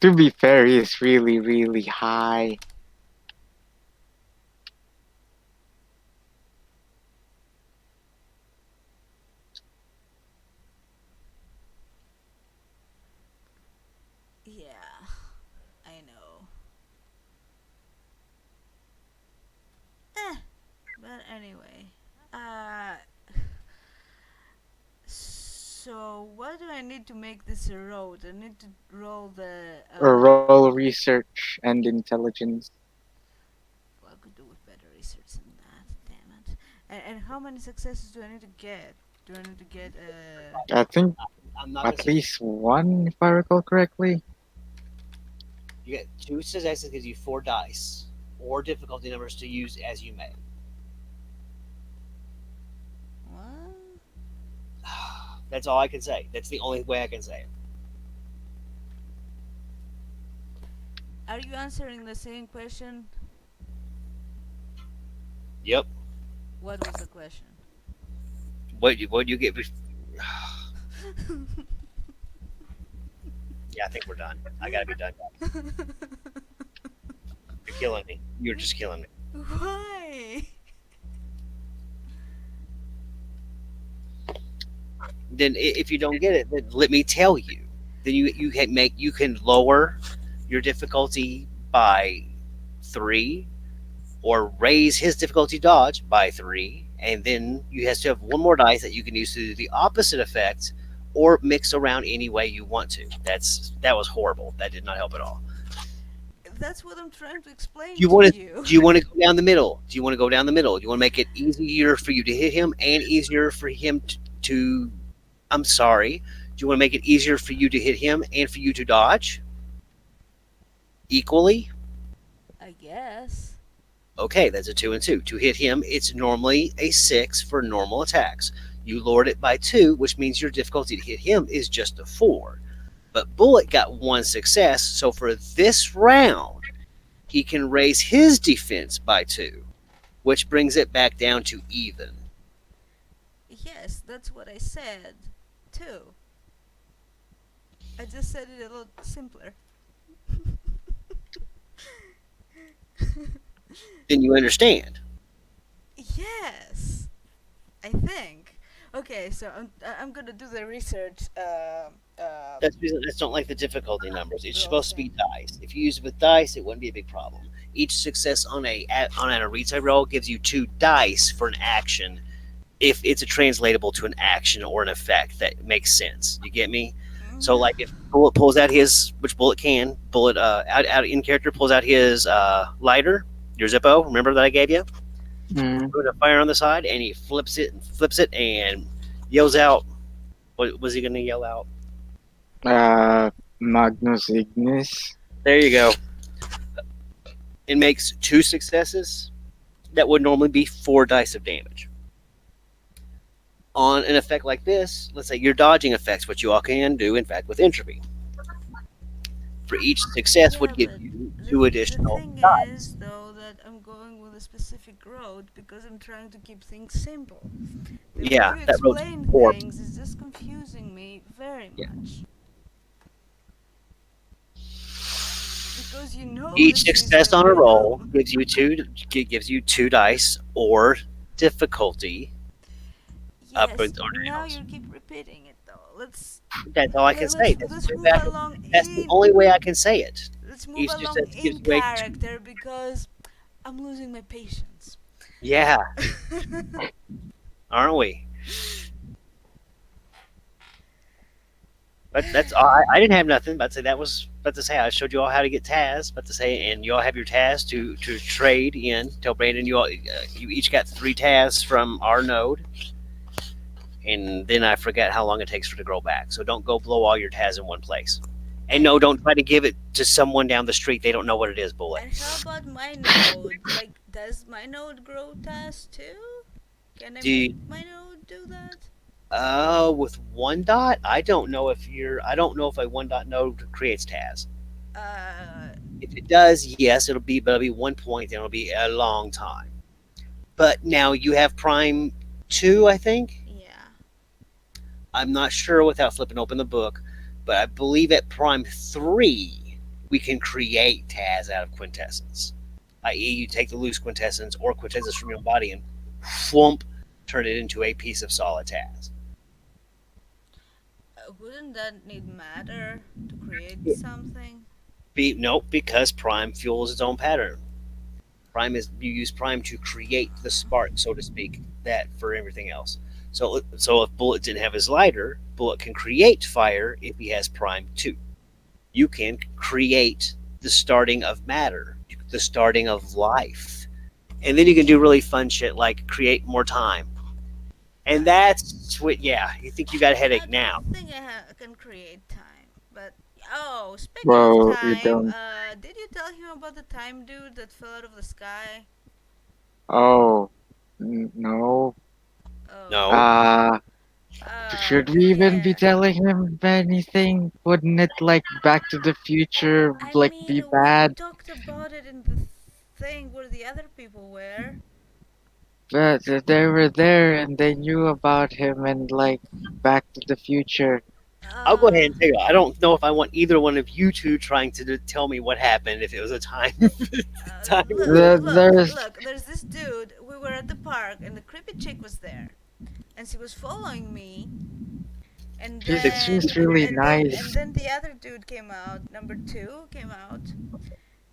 To be fair, he's really, really high. Yeah, I know. Eh, but anyway. Uh, so what do I need to make this a road? I need to roll the Or roll research and intelligence. well, I could do with better research than that. Damn it. And how many successes do I need to get? Do I need to get I think I'm not gonna at say least one, if I recall correctly. you get two successes gives you 4 dice or difficulty numbers to use as you may. what? That's all I can say. That's the only way I can say it. Are you answering the same question? Yep. What was the question? What you get? Yeah, I think we're done. I gotta be done. You're killing me. You're just killing me. Why? Then if you don't get it, then let me tell you. Then you can lower your difficulty by 3, or raise his difficulty dodge by 3, and then you have to have one more dice that you can use to do the opposite effect, or mix around any way you want to. That was horrible. That did not help at all. That's what I'm trying to explain Do you to want to you. do you want to go down the middle? Do you want to go down the middle? Do you want to make it easier for you to hit him and easier for him to I'm sorry. Do you want to make it easier for you to hit him and for you to dodge equally? I guess. Okay, that's a 2 and 2. To hit him, it's normally a 6 for normal attacks. You lowered it by 2, which means your difficulty to hit him is just a 4. But Bullet got 1 success, so for this round, he can raise his defense by 2, which brings it back down to even. Yes, that's what I said, too. I just said it a little simpler. Then you understand. Yes, I think. Okay, so I'm gonna do the research. That's because I just don't like the difficulty numbers. It's Roll supposed to be thing. dice. If you use it with dice, it wouldn't be a big problem. Each success on a retail roll gives you 2 dice for an action, if it's a translatable to an action or an effect that makes sense. You get me? So like if Bullet pulls out his, which Bullet can, Bullet out in character pulls out his lighter, your Zippo. Remember that I gave you? Mm. Put a fire on the side, and he flips it, and yells out. What was he going to yell out? Magnus Ignis. There you go. It makes 2 successes. That would normally be 4 dice of damage. On an effect like this, let's say you're dodging effects, which you all can do, in fact, with entropy. For each success would Yeah, give but you the, 2 the additional thing dice. is, though, that I'm going with a specific road because I'm trying to keep things simple. The way Yeah, you that road's explain horrible. things is just confusing me very Yeah. much. Because you know the Each success system, on a you know. roll gives you 2 dice or difficulty up Yes, and or but now downs. you keep repeating it, though. That's all I can say. Let's move along That's the in. only way I can say it. Let's move Each along success in gives way to character because I'm losing my patience. yeah, aren't we? But that's all. I didn't have nothing. But say that was. But to say I showed you all how to get Taz. But to say, and you all have your Taz to trade in. Tell Brandon you each got 3 Taz from our node, and then I forget how long it takes for it to grow back. So don't go blow all your Taz in one place. And no, And don't try to give it to someone down the street. They don't know what it is, bullet. and how about my node? Like, does my node grow tasks too? Can I Do make you, my node do that? with 1 dot, I don't know if you're. I don't know if a 1 dot node creates Taz. Uh, If it does, yes, but it'll be 1 point. Then it'll be a long time. But now you have Prime 2, I think. yeah. I'm not sure without flipping open the book, but I believe at Prime 3 we can create Taz out of quintessence. I.e., you take the loose quintessence or quintessence from your body and flump, turn it into a piece of solid Taz. Wouldn't that need matter to create something? Nope, because Prime fuels its own pattern. Prime is you use Prime to create the spark, so to speak, that for everything else. So if Bullet didn't have his lighter, Bullet can create fire if he has Prime 2. You can create the starting of matter, the starting of life. And then you can do really fun shit like create more time. And that's what, yeah, you think you got a I headache now. don't think I can create time. But oh, speaking of Well, you time, don't. did you tell him about the time dude that fell out of the sky? Oh, no. Oh, No. Uh, should we even be yeah. telling him anything? Wouldn't it, like, Back to the Future, I like, mean, be we bad? talked about it in the thing where the other people were. But they were there and they knew about him and, like, Back to the Future. I'll go ahead Uh, and tell you. I don't know if I want either one of you two trying to tell me what happened if it was a time time look, warp. There's. look, there's this dude. We were at the park and the creepy chick was there. And she was following me. And then, She's really and nice. then the other dude came out. Number two came out.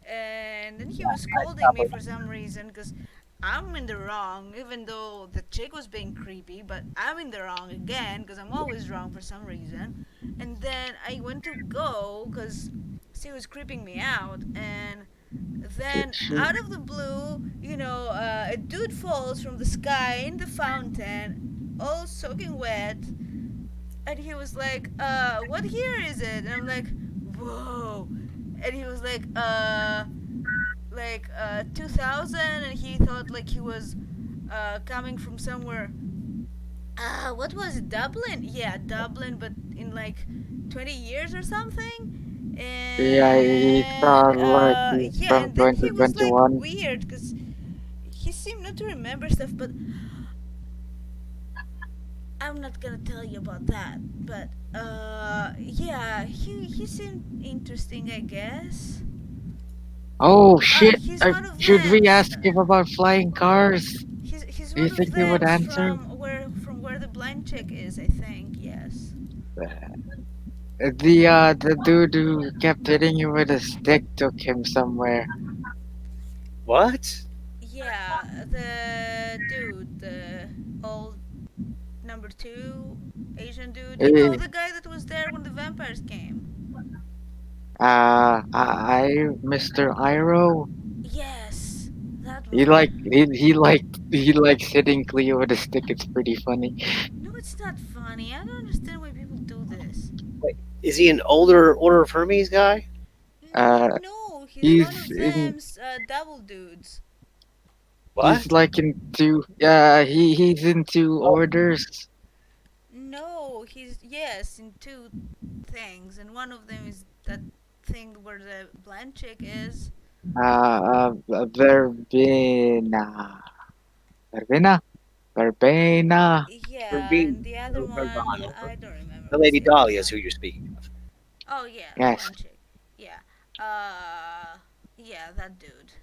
And then he was scolding me for some reason because I'm in the wrong, even though the chick was being creepy, but I'm in the wrong again because I'm always wrong for some reason. And then I went to go because she was creeping me out, and then She, out of the blue, a dude falls from the sky in the fountain, all soaking wet, and he was like, what year is it? And I'm like, whoa. And he was like 2000, and he thought like he was coming from somewhere. What was it? Dublin? Yeah, Dublin, but in like 20 years or something. yeah, he And thought like he's yeah, from and then he was like 2021. weird because he seemed not to remember stuff, but I'm not gonna tell you about that. But yeah, he seemed interesting, I guess. Oh shit! He's one of Should them. we ask him about flying cars? He's Do you one of think he would them answer? from where the blind chick is, I think. Yes. The dude who kept hitting you with a stick took him somewhere. What? Yeah, the dude, the old number two Asian dude. You know, Eh, the guy that was there when the vampires came. Mr. Iroh. Yes, that He one. like he likes hitting Cleo with a stick. It's pretty funny. No, it's not funny. I don't understand why people do this. Wait, is he an older Order of Hermes guy? No, he's one He's of in. them's double dudes. What? He's like into. Yeah, he's into Oh, orders. No, he's yes in two things, and one of them is that thing where the blind chick is. Verbena. Verbena. Verbena. Yeah, Verbena. and the other one Verbano. I don't remember The what's Lady the other Dahlia is who one. you're speaking of. Oh yeah, the Yes. blind chick. Yeah. Uh, yeah, that dude.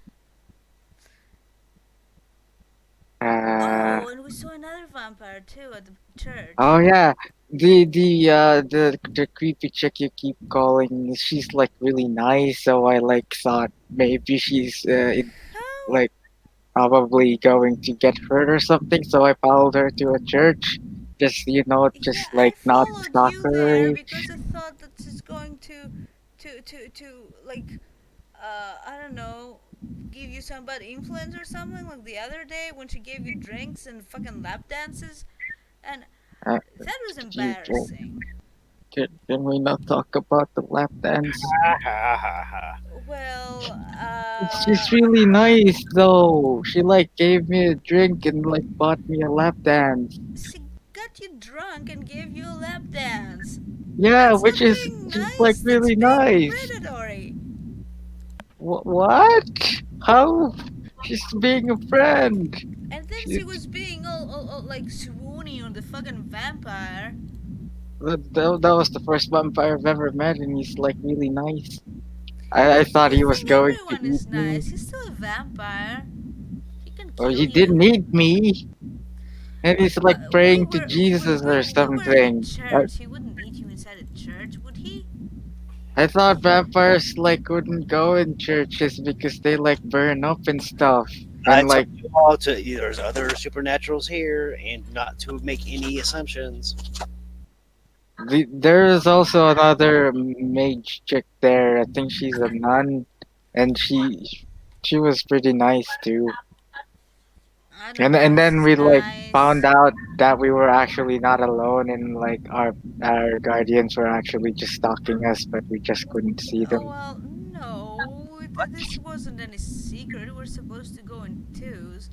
Uh. Oh, and we saw another vampire too at the church. Oh yeah. The creepy chick you keep calling. She's like really nice. So I like thought maybe she's How? like probably going to get hurt or something. So I followed her to a church. just Yeah, just I like not followed you there stalkery. because I thought that it's going to like I don't know, give you some bad influence or something like the other day when she gave you drinks and fucking lap dances, and Uh, that was you, embarrassing. can we not talk about the lap dance? Ha ha ha ha. Well, She's really nice though. She like gave me a drink and like bought me a lap dance. she got you drunk and gave you a lap dance. Yeah, That's which not is being she's like nice. That's really being nice. predatory. What? How? She's being a friend. And then She, she was being all like swoony on the fucking vampire. that was the first vampire I've ever met, and he's like really nice. I thought You he was think going to everyone eat is me. nice? He's still a vampire. He can Or kill he didn't you. eat me. And he's like But praying to Jesus or we were in a something. church. He wouldn't eat you inside a church, would he? I thought vampires like wouldn't go in churches because they like burn up and stuff. And It's up like to you all to. There's other supernaturals here, and not to make any assumptions. there is also another mage chick there. I think she's a nun, and she was pretty nice too. I don't And think then she's we like nice. found out that we were actually not alone, and like our guardians were actually just stalking us, but we just couldn't see Oh them. well, no. This wasn't any secret. We're supposed to go in twos,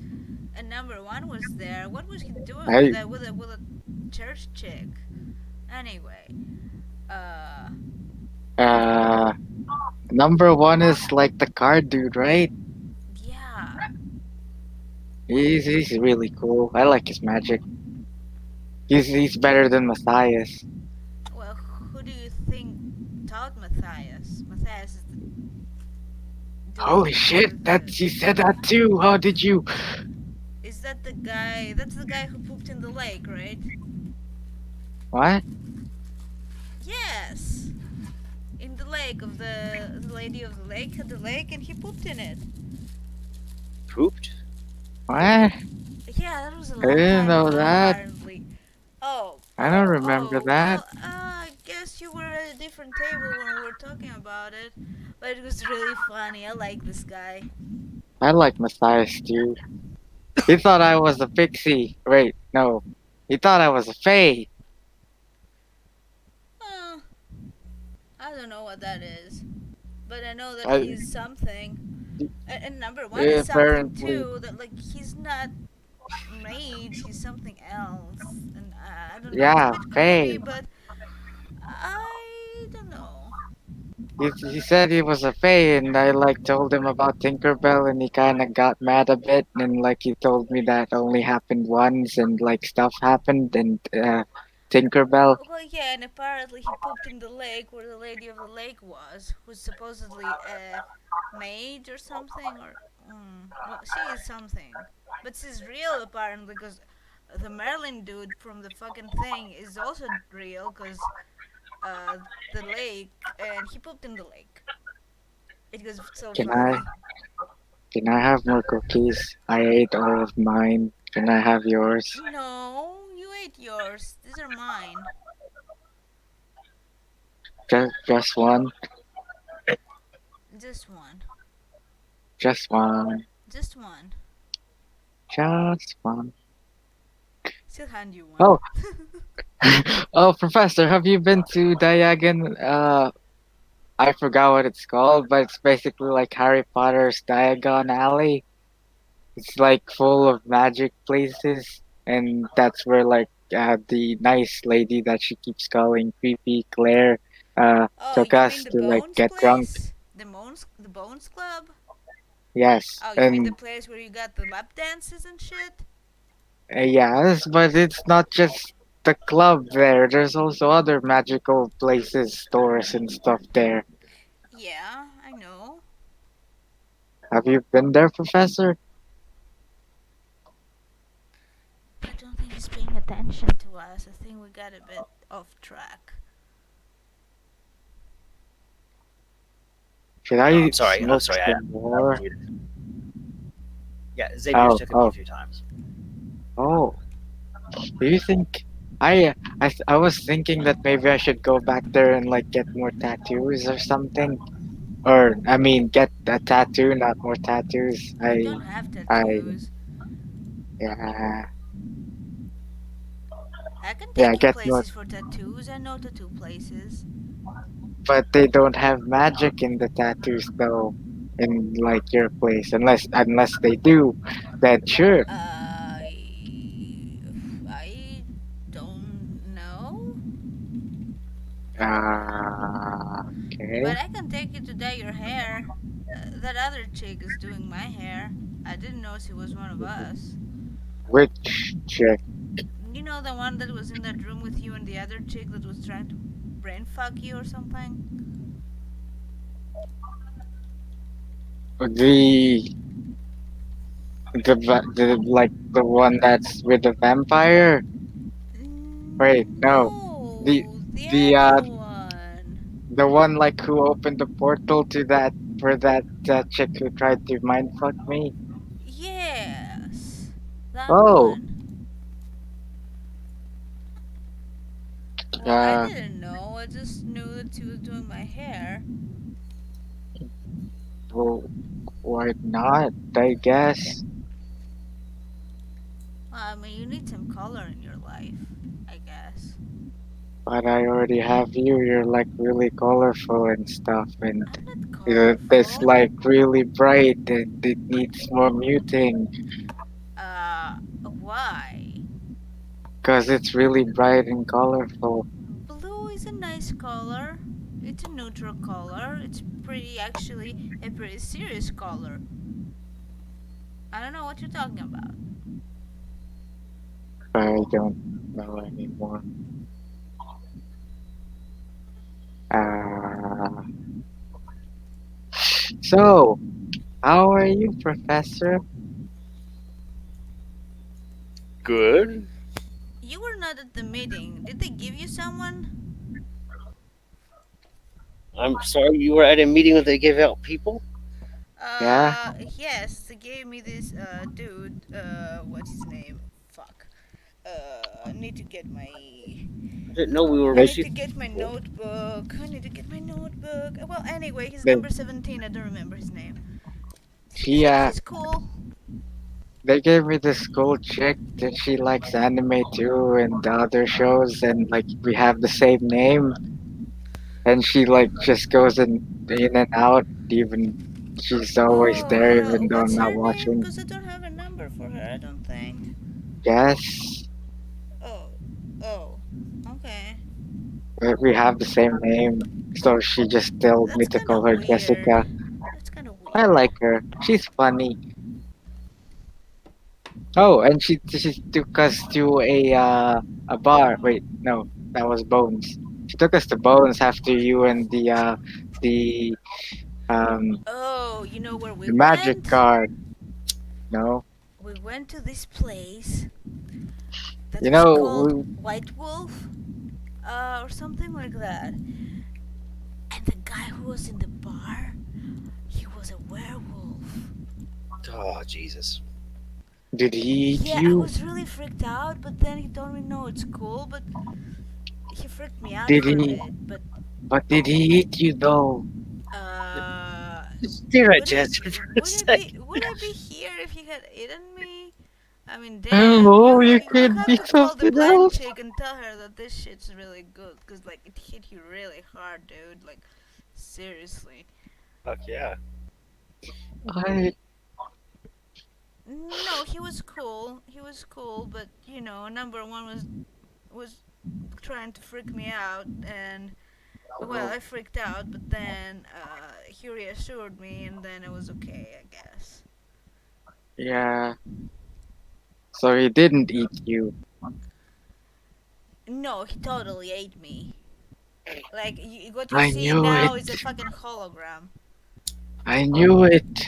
and number one was there. What was he doing with I that with a church chick? Anyway, uh, uh number one is like the card dude, right? yeah. He's really cool. I like his magic. He's better than Matthias. Well, who do you think taught Matthias? Matthias is the dude Holy who shit! gave That the. he said that too. How did you? Is that the guy? That's the guy who pooped in the lake, right? What? Yes. In the lake of the lady of the lake had the lake, and he pooped in it. Pooped. What? Yeah, that was a I long didn't time know ago, that. apparently. Oh, I don't remember that. well, I guess you were at a different table when we were talking about it. But it was really funny. I like this guy. I like Matthias too. He thought I was a pixie. Wait, no. He thought I was a fae. Uh, I don't know what that is. But I know that I, he's something. And number one is something apparently, too. That, like, he's not mage, he's something else. And I don't know. It's a yeah, bit fae. creepy, but I don't know. He said he was a fae, and I like told him about Tinkerbell, and he kind of got mad a bit, and like he told me that only happened once, and like stuff happened, and Tinkerbell. Well, yeah, and apparently he pooped in the lake where the lady of the lake was, who's supposedly a maid or something, or well, she is something, but she's real apparently because the Merlin dude from the fucking thing is also real because the lake, and he pooped in the lake. It was so Can I funny. can I have more cookies? I ate all of mine. Can I have yours? No, you ate yours. These are mine. Just one. Just one. Just one. Just one. Just one. She'll hand you one. Oh, oh, Professor, have you been to Diagon? I forgot what it's called, but it's basically like Harry Potter's Diagon Alley. It's like full of magic places, and that's where like the nice lady that she keeps calling creepy Claire Oh, took you mean us the to like Bones get drunk. place? The Bones Club? Yes, Oh, you mean the and place where you got the lap dances and shit? yes, but it's not just the club there. There's also other magical places, stores, and stuff there. Yeah, I know. Have you been there, Professor? I don't think he's paying attention to us. I think we got a bit off track. Should Oh, I I'm sorry. I'm smoke sorry. some I'm more? muted. Yeah, Xavier's Oh, took me a oh, few times. oh. Do you think I was thinking that maybe I should go back there and like get more tattoos or something. Or I mean, get a tattoo, not more tattoos. You don't have I tattoos. yeah I can yeah take you get more, places for tattoos. I know tattoo places. but they don't have magic in the tattoos though. In like your place, unless they do, then sure. I don't know. Okay. But I can take you to dye your hair. That other chick is doing my hair. I didn't know she was one of us. Which chick? You know the one that was in that room with you and the other chick that was trying to brain fuck you or something? The the like the one that's with the vampire? Wait, no. The No, the the other one. the one like who opened the portal to that for that chick who tried to mind fuck me. Yes, that Oh, one. Well, I uh, didn't know. I just knew that she was doing my hair. well, why not? I guess. I mean, you need some color in your life, I guess. But I already have you. You're like really colorful and stuff, and I'm not it's colorful. like really bright and it needs more muting Uh, why? because it's really bright and colorful. Blue is a nice color. It's a neutral color. It's pretty, actually, a pretty serious color. I don't know what you're talking about. I don't know anymore. Uh, so, how are you, Professor? Good. You were not at the meeting. Did they give you someone? I'm sorry you were at a meeting where they give out people. Yeah, Yes, they gave me this, dude, what's his name? Fuck. I need to get my. I didn't know we were I they need to receiving get my people. notebook. I need to get my notebook. Well, anyway, he's they number 17. I don't remember his name. she He's cool. they gave me this cool chick that she likes anime too and the other shows and like we have the same name and she like just goes in and out even she's always Oh, there even though I'm what's not her name? watching. Because I don't have a number for her, I don't think. Yes, Oh, oh, okay. we have the same name, so she just told me That's to kind call of her weird. Jessica. That's kind of I weird. like her. She's funny. Oh, and she took us to a bar. Wait, no, that was Bones. She took us to Bones after you and the um Oh, you know where we the magic went? card. No, We went to this place that you was know called White Wolf, or something like that. And the guy who was in the bar, he was a werewolf. Oh Jesus! did he eat Yeah, I you? was really freaked out, but then he told me no, it's cool, but he freaked me out Did for a he? bit. But But did he eat you though? uh, Stare at Jesse for a second. would I be here if he had eaten me? I mean, damn, Oh, you you could have be to call the something blind else. chick and tell her that this shit's really good, cause like it hit you really hard, dude. Like seriously. Fuck yeah! I No, he was cool. He was cool, but you know, number one was trying to freak me out, and well, I freaked out, but then he reassured me, and then it was okay, I guess. yeah. So he didn't eat you. No, he totally ate me. Like what you I see knew it. now is a fucking hologram. I knew it.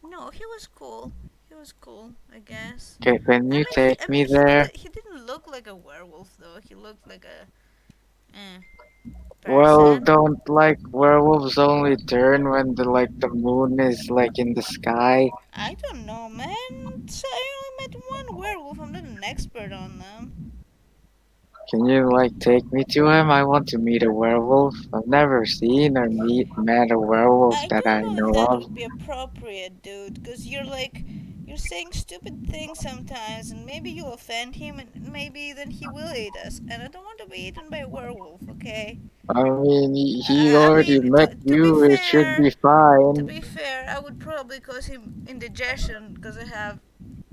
No, he was cool. He was cool, I guess. Okay, can you take I me mean, there? he didn't look like a werewolf though. He looked like a Well, person. don't like werewolves only turn when the moon is like in the sky. I don't know, man. So I only met one werewolf. I'm not an an expert on them. Can you like take me to him? I want to meet a werewolf. I've never seen or met a werewolf I that don't I know if know that of. would be appropriate, dude, because you're saying stupid things sometimes, and maybe you'll offend him, and maybe then he will eat us. And I don't want to be eaten by a werewolf, okay? I mean, he I already mean, met to be you. It should fair, be fine. I would probably cause him indigestion because I have,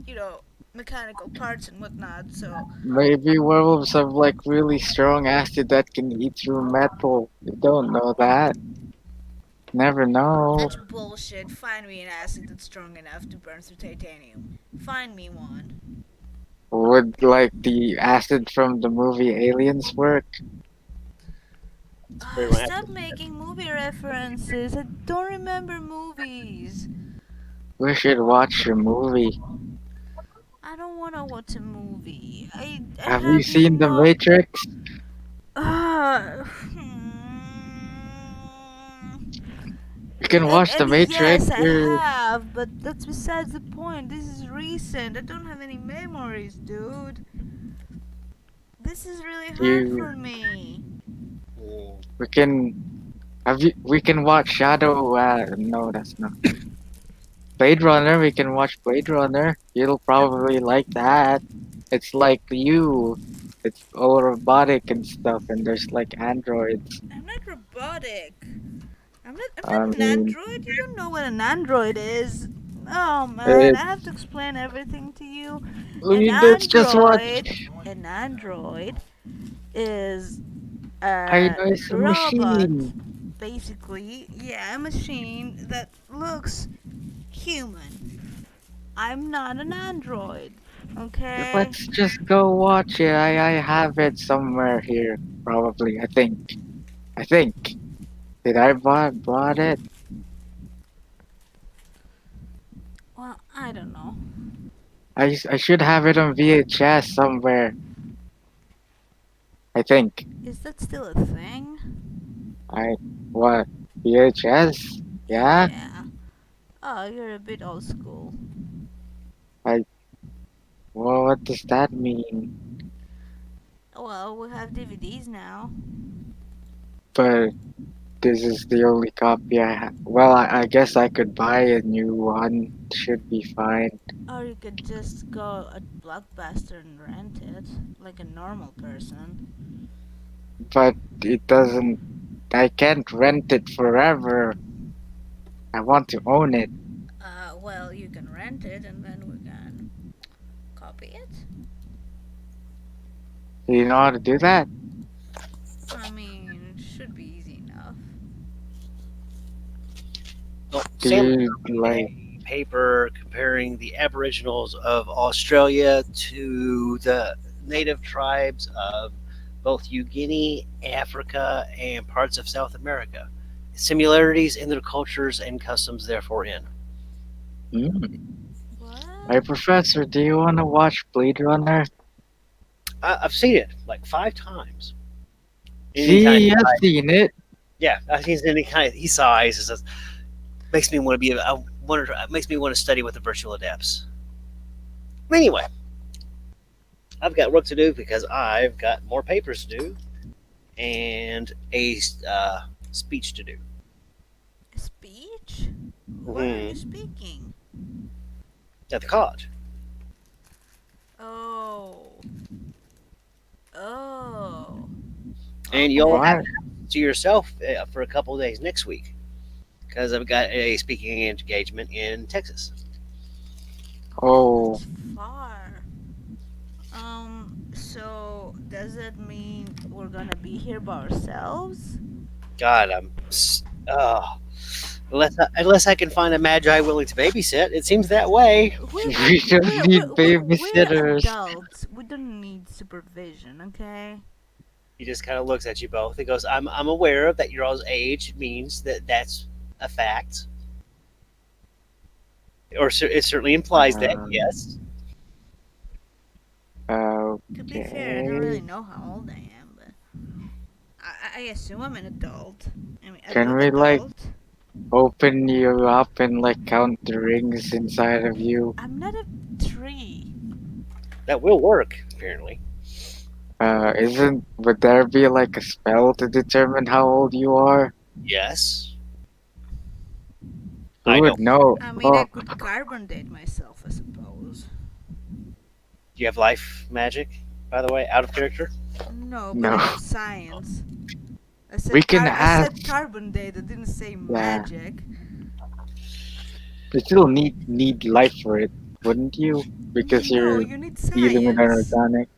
you know, mechanical parts and whatnot. So Maybe werewolves have like really strong acid that can eat through metal. You don't know that. Never know. that's bullshit. Find me an acid that's strong enough to burn through titanium. Find me one. Would like the acid from the movie Aliens work? Very well. Stop making movie references. I don't remember movies. We should watch a movie. I don't want to watch a movie. I Have you have seen The no. Matrix? You can watch The And Matrix. yes, I You're, have, but that's besides the point. This is recent. I don't have any memories, dude. This is really hard you. for me. Mm. We can. Have you? We can watch Shadow. No, that's not. Blade Runner. We can watch Blade Runner. You'll probably like that. It's like you. It's all robotic and stuff, and there's like androids. I'm not robotic. I'm I not an mean, android. You don't know what an android is. Oh man, it, I have to explain everything to you. let's just watch. An android is I a know it's a robot, machine. basically. Yeah, a machine that looks human. I'm not an android. Okay. Let's just go watch it. I have it somewhere here, probably. I think. I think. Did I bought it? Well, I don't know. I should have it on VHS somewhere. I think. Is that still a thing? I what VHS? Yeah. Yeah. Oh, you're a bit old school. I well, what does that mean? Well, we have DVDs now. But this is the only copy I have. Well, I guess I could buy a new one. Should be fine. Or you could just go at Blockbuster and rent it, like a normal person. But it doesn't. I can't rent it forever. I want to own it. Well, you can rent it and then we can copy it. Do you know how to do that? I mean, should be easy enough. Well, Do Sam you like? a paper comparing the Aboriginals of Australia to the native tribes of both New Guinea, Africa, and parts of South America. Similarities in their cultures and customs, therefore, in. Mm. What? Hey, Professor, do you want to watch Blade Runner? I've seen it like 5 times. Anytime, See, I've seen it. yeah, I've seen any kind. He sighs. It says, makes me want to be. Makes me want to study with the virtual adepts. Anyway, I've got work to do because I've got more papers to do and a speech to do. A speech? Where are you speaking? At the college. Oh. Oh. And you'll have What? to yourself for a couple of days next week because I've got a speaking engagement in Texas. Oh, That's far. So does that mean we're gonna be here by ourselves? God, unless I can find a magi willing to babysit, it seems that way. we don't need We're babysitters. adults. We don't need supervision, okay? He just kind of looks at you both. He goes, I'm aware of that your all's age means that that's a fact, or it certainly implies that. Um, Yes, To be fair, I don't really okay. know how old I am, but I assume I'm an adult. I mean, a Can good we like adult. open you up and like count the rings inside of you? I'm not a tree. That will work, apparently. Isn't would there be like a spell to determine how old you are? Yes. Who I would don't. know? I mean, I Oh, could carbon date myself, I suppose. Do you have life magic, by the way, out of character? No, but I no. have science. We can I said ask. carbon date. I didn't say Yeah, magic. you still need life for it, wouldn't you? Because No, you're you need dealing with an science. organic.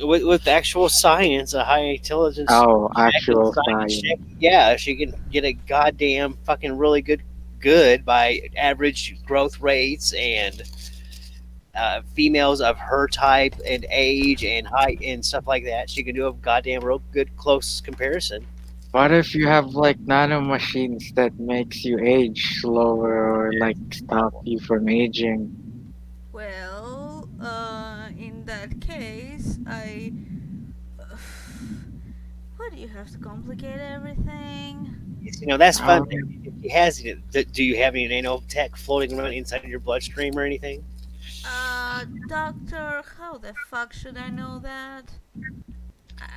With actual science, a high intelligence Oh, check and actual science science. check, yeah, she can get a goddamn fucking really good by average growth rates and females of her type and age and height and stuff like that. She can do a goddamn real good close comparison. What if you have like nanomachines that makes you age slower or like stop you from aging? Well, in that case, I. Why do you have to complicate everything? That's fun. Um, If he has, do you have any nanotech floating around inside your bloodstream or anything? Doctor, how the fuck should I know that?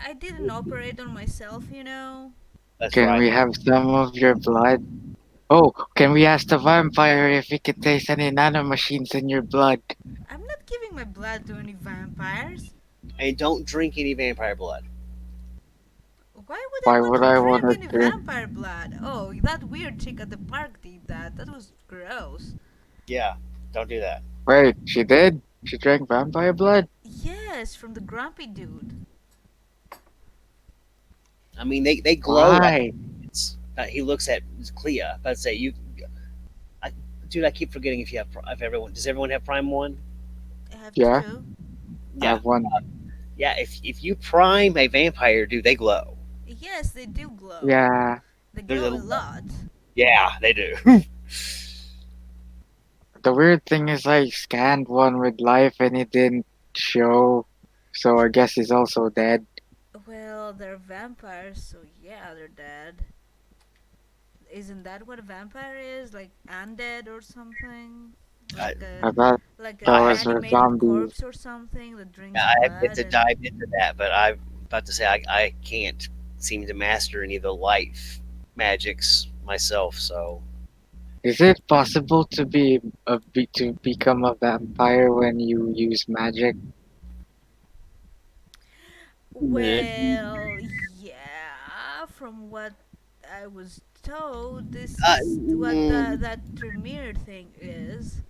I didn't operate on myself, you know? That's can right. we have some of your blood? Oh, can we ask the vampire if he can taste any nanomachines in your blood? I'm not giving my blood to any vampires. And don't drink any vampire blood. Why would I Why want would to I want drink to any drink? vampire blood? Oh, that weird chick at the park did that. That was gross. Yeah, don't do that. Wait, she did? She drank vampire blood? Yes, from the grumpy dude. I mean, they glow like Why? it's. He looks at Clea. But say you, I, dude. I keep forgetting if everyone does everyone have Prime One? I have Yeah, two. I Yeah, have one. yeah. If you prime a vampire, dude, they glow. Yes, they do glow. Yeah, They There's glow a a lot. yeah, they do. the weird thing is I scanned one with life and it didn't show, so I guess he's also dead. Well, they're vampires, so yeah, they're dead. Isn't that what a vampire is? Like undead or something? I, I thought Like that a I was for animated zombies. corpse or something that drinks I have yet blood to and dive into that, but I'm about to say I can't seem to master any of the life magics myself. So Is it possible to to become a vampire when you use magic? well, yeah, from what I was told, this uh, is what mm, that Tremere thing is.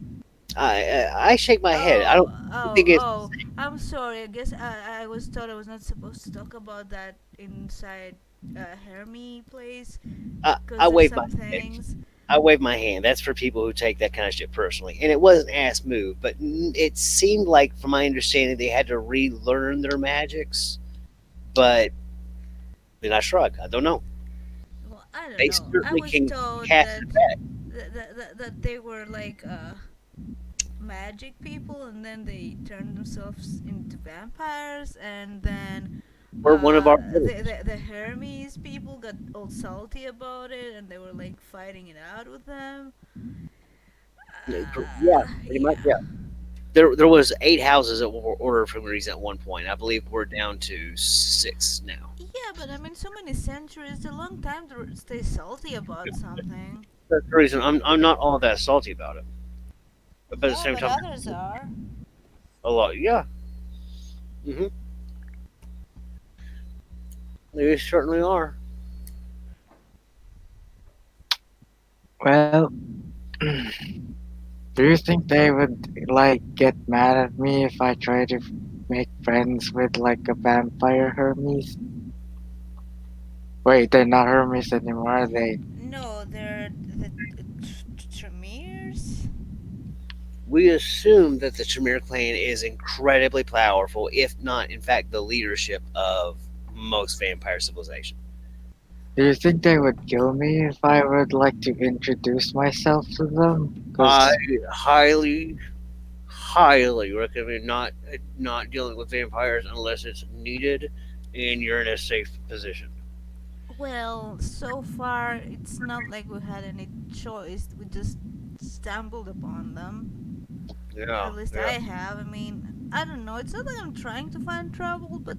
I shake my head. I don't think it's. I'm sorry. I guess I was told I was not supposed to talk about that inside Hermie place because I there's wave my some things. I wave my hand. That's for people who take that kind of shit personally. And it was an ass move, but it seemed like, from my understanding, they had to relearn their magics. But then I shrug. I don't know. Well, I don't They know. I certainly was can told cast that effect. that they were like magic people, and then they turned themselves into vampires, and then We're one of our the Hermes people got all salty about it, and they were like fighting it out with them. yeah, pretty much. Yeah. Yeah, there was 8 houses that were ordered from Greece at one point. I believe we're down to 6 now. Yeah, but I mean, so many centuries, a long time to stay salty about something. That's the reason I'm not all that salty about it. But at the Yeah, same but time, others are. a lot. Yeah, hmm they certainly are. Well, do you think they would like get mad at me if I try to make friends with like a vampire Hermes? Wait, they're not Hermes anymore, are they? No, they're the Tremors. We assume that the Tremere clan is incredibly powerful, if not, in fact, the leadership of most vampire civilization. Do you think they would kill me if I would like to introduce myself to them? I Because highly, highly recommend not dealing with vampires unless it's needed and you're in a safe position. Well, so far, it's not like we had any choice. We just stumbled upon them. Yeah, At least yeah. I have. I mean, I don't know. It's not like I'm trying to find trouble, but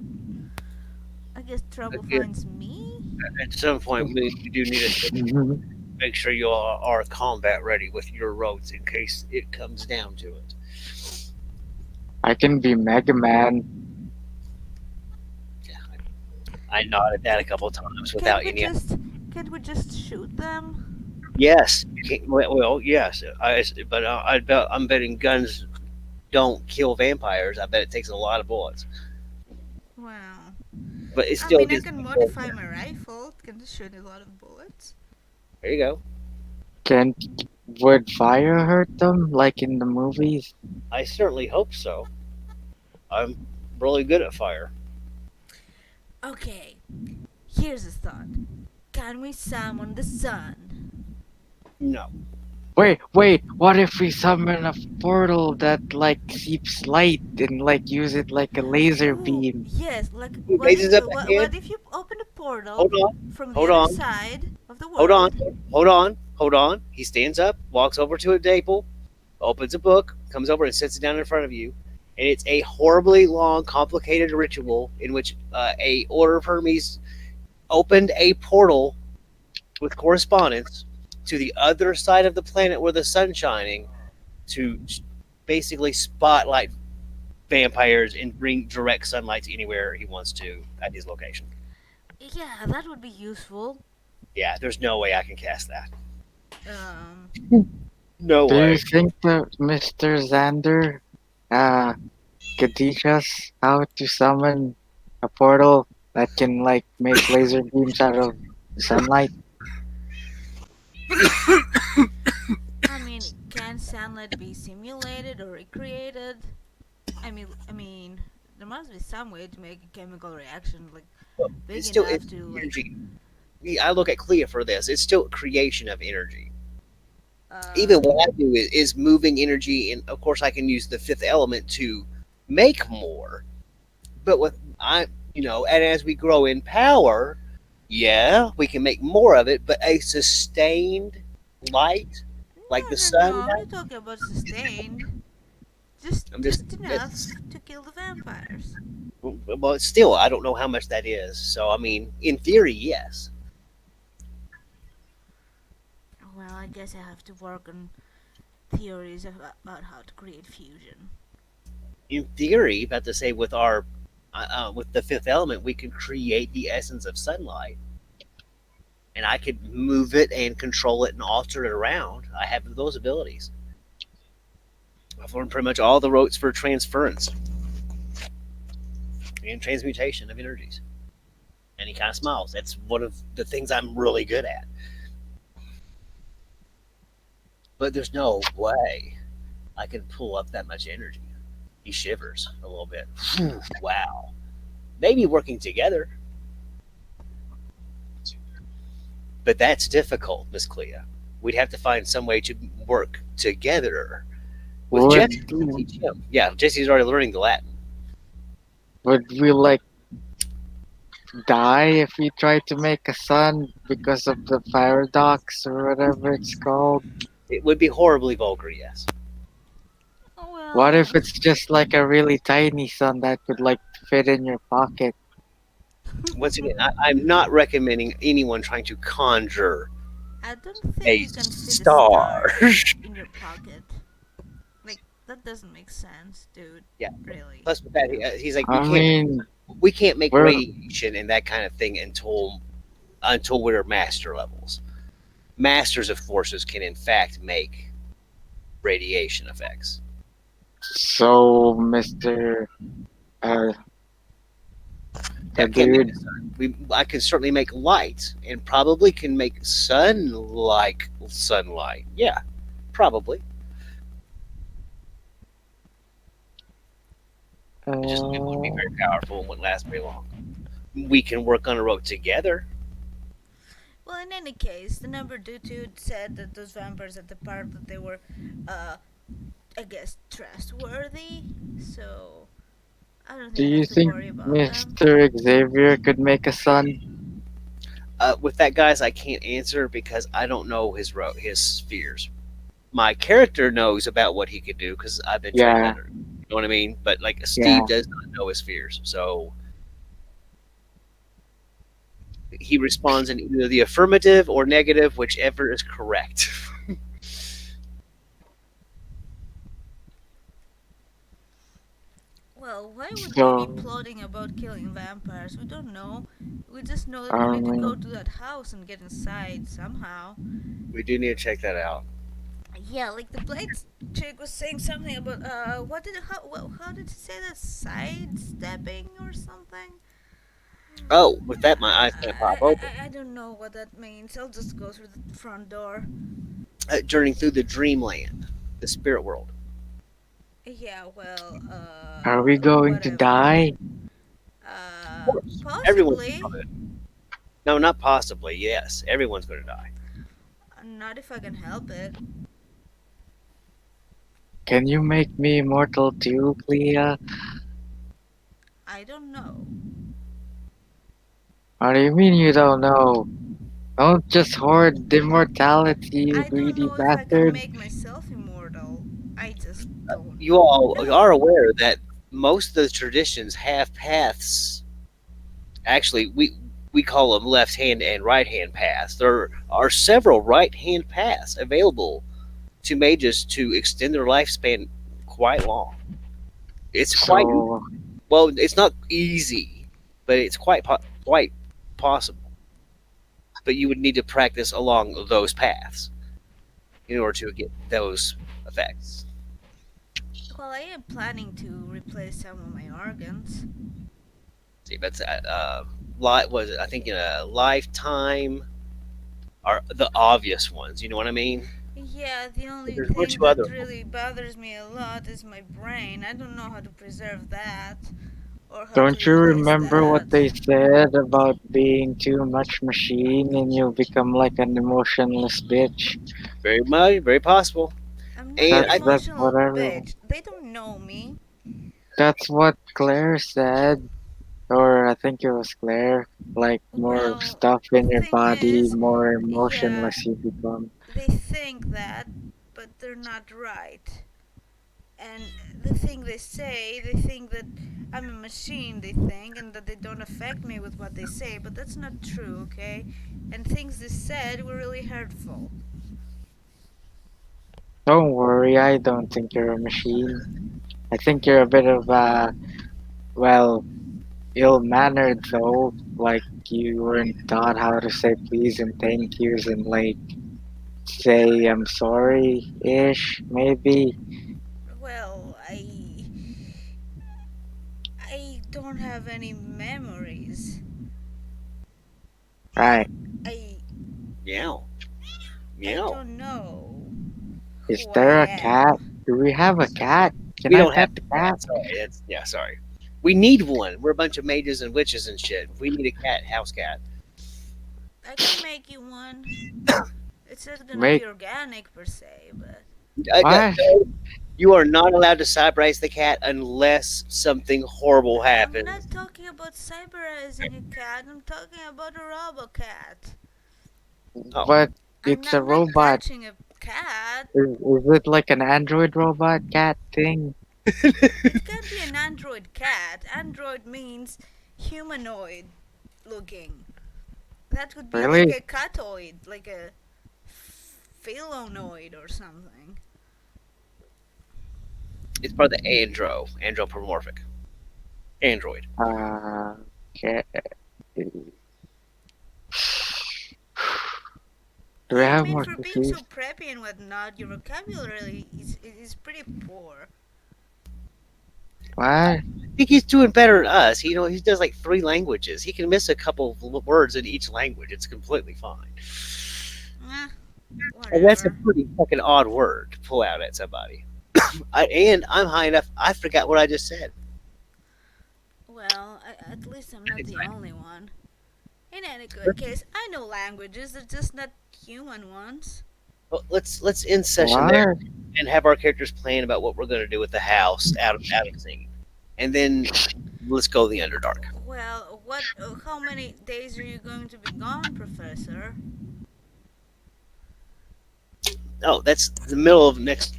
I guess trouble Yeah, finds me. at some point, we do need to make sure you all are combat ready with your roads in case it comes down to it. I can be Mega Man. Yeah, I nodded that a couple times Can't without we any. just can't we just shoot them? Yes, well, yes, but I'm betting guns don't kill vampires. I bet it takes a lot of bullets, Well, but it I still mean, I gets. can modify my rifle. It can shoot a lot of bullets. There you go. Can would fire hurt them like in the movies? I certainly hope so. I'm really good at fire. Okay, here's a thought. Can we summon the sun? No, Wait, what if we summon a portal that like seeps light and like use it like a laser Ooh, beam? yes. Like, he raises up a what hand. if you open a portal Hold on, from the hold other on, side of the hold on, world? hold on. He stands up, walks over to a table, opens a book, comes over and sits it down in front of you. And it's a horribly long, complicated ritual in which a Order of Hermes opened a portal with correspondence to the other side of the planet where the sun's shining to basically spotlight vampires and bring direct sunlight to anywhere he wants to at his location. Yeah, that would be useful. Yeah, there's no way I can cast that. Um, No Do you way. think that Mr. Xander uh could teach us how to summon a portal that can like make laser beams out of sunlight? I mean, can sunlight be simulated or recreated? I mean, there must be some way to make a chemical reaction like Well, big it's still enough it's to like. energy. I look at Cleia for this. It's still creation of energy. Uh, Even what I do is moving energy, and of course I can use the fifth element to make more. But with and as we grow in power, yeah, we can make more of it. But a sustained light, like the no. sun, I'm not talking about sustained. Just I'm just just enough that's to kill the vampires. well, still I don't know how much that is. So I mean, in theory, yes. Well, I guess I have to work on theories about how to create fusion. In theory, about to say with the fifth element, we could create the essence of sunlight, and I could move it and control it and alter it around. I have those abilities. I've learned pretty much all the ropes for transference and transmutation of energies. And he kind of smiles. That's one of the things I'm really good at. But there's no way I can pull up that much energy. He shivers a little bit. Wow. Maybe working together, but that's difficult, Miss Clea. We'd have to find some way to work together with Would Jesse. Teach him. Yeah, Jesse's already learning the Latin. would we like die if we try to make a sun because of the paradox or whatever it's called? It would be horribly vulgar, yes. Oh What well. if it's just like a really tiny sun that could like fit in your pocket? Once again, I'm not recommending anyone trying to conjure I don't think a you can fit a star. star in your pocket. Like that doesn't make sense, dude. Yeah. Really. Plus, with that, he's like, I mean, we can't make we're radiation and that kind of thing until we're master levels. Masters of forces can in fact make radiation effects. so Mr. Uh, Yeah, the I can't make dude. the sun. I can certainly make light, and probably can make sun like sunlight. Yeah, probably. It just it wouldn't be Uh, very powerful and wouldn't last very long. We can work on a road together. Well, in any case, the number dude said that those vampires at the park that they were, uh, I guess trustworthy. So I don't do think I you have to think worry about them. Mr. Xavier could make a sun? With that, guys, I can't answer because I don't know his spheres. My character knows about what he could do because I've been trained Yeah, under him. You know what I mean? But like Yeah. Steve does not know his fears, so he responds in either the affirmative or negative, whichever is correct. Well, why would we be So, plotting about killing vampires? We don't know. We just know that we need to go um, to that house and get inside somehow. We do need to check that out. Yeah, like the blades chick was saying something about what did how did he say that, sidestepping or something? Oh, with that, my eyes kind of pop open. I don't know what that means. I'll just go through the front door. Journeying through the dreamland, the spirit world. Yeah, well, are we going to whatever. die? Of course, everyone's Possibly. going to. No, not possibly. Yes, everyone's going to die. Not if I can help it. Can you make me immortal too, Clea? I don't know. What do you mean you don't know? Don't just hoard immortality, you I don't greedy know if I can bastard. make myself immortal. I just don't You all are know. aware that most of the traditions have paths. Actually, we call them left hand and right hand paths. There are several right hand paths available to mages to extend their lifespan quite long. It's quite So, well. It's not easy, but it's quite possible. But you would need to practice along those paths in order to get those effects. Well, I am planning to replace some of my organs. See, that's was it? I think in a lifetime are the obvious ones. You know what I mean? Yeah, the But only there's one or thing two other that ones. really bothers me a lot is my brain. I don't know how to preserve that or how to don't you replace remember what that. they said about being too much machine and you become like an emotionless bitch? Very much, very possible. I'm not And an I That's emotional what everyone. bitch. They don't know me. That's what Claire said, or I think it was Claire. Like more Well, stuff in the your thing body, is, more yeah, emotionless you become. they think that, but they're not right. And the thing they think that I'm a machine, they think, and that they don't affect me with what they say, but that's not true, okay? And things they said were really hurtful. Don't worry, I don't think you're a machine. I think you're a bit of well, ill-mannered though. Like you weren't taught how to say please and thank yous and like say I'm sorry ish, maybe. Well, I don't have any memories. Right. I meow I meow. don't know Is who I there a cat? am. Do we have a cat? Can We I don't have pet the a cat? cat. Sorry, that's yeah. Sorry. We need one. We're a bunch of mages and witches and shit. We need a cat, house cat. I can make you one. It's not gonna be Make organic per se, but what? No, you are not allowed to cybrize the cat unless something horrible I'm happens. not talking about cyberizing a cat. I'm talking about a robocat. Oh, But it's a I'm not robot. catching a cat. Is it like an android robot cat thing? It can't be an android cat. Android means humanoid looking. That could be like Really? a catoid, like a philonoid or something. it's part of the andropomorphic android. Okay. Do we Yeah, I have mean, more for being cookies? so preppy and whatnot, your vocabulary is pretty poor. What? I think he's doing better than us. He does like three languages. He can miss a couple of words in each language. It's completely fine. Eh, And that's a whatever. pretty fucking odd word to pull out at somebody. And I'm high enough. I forgot what I just said. Well, at least I'm not It's the fine. only one. In any good case, I know languages, they're just not human ones. Well, let's end session there What? and have our characters plan about what we're going to do with the house out of scene, and then let's go to the Underdark. Well, how many days are you going to be gone, Professor? Oh, that's the middle of next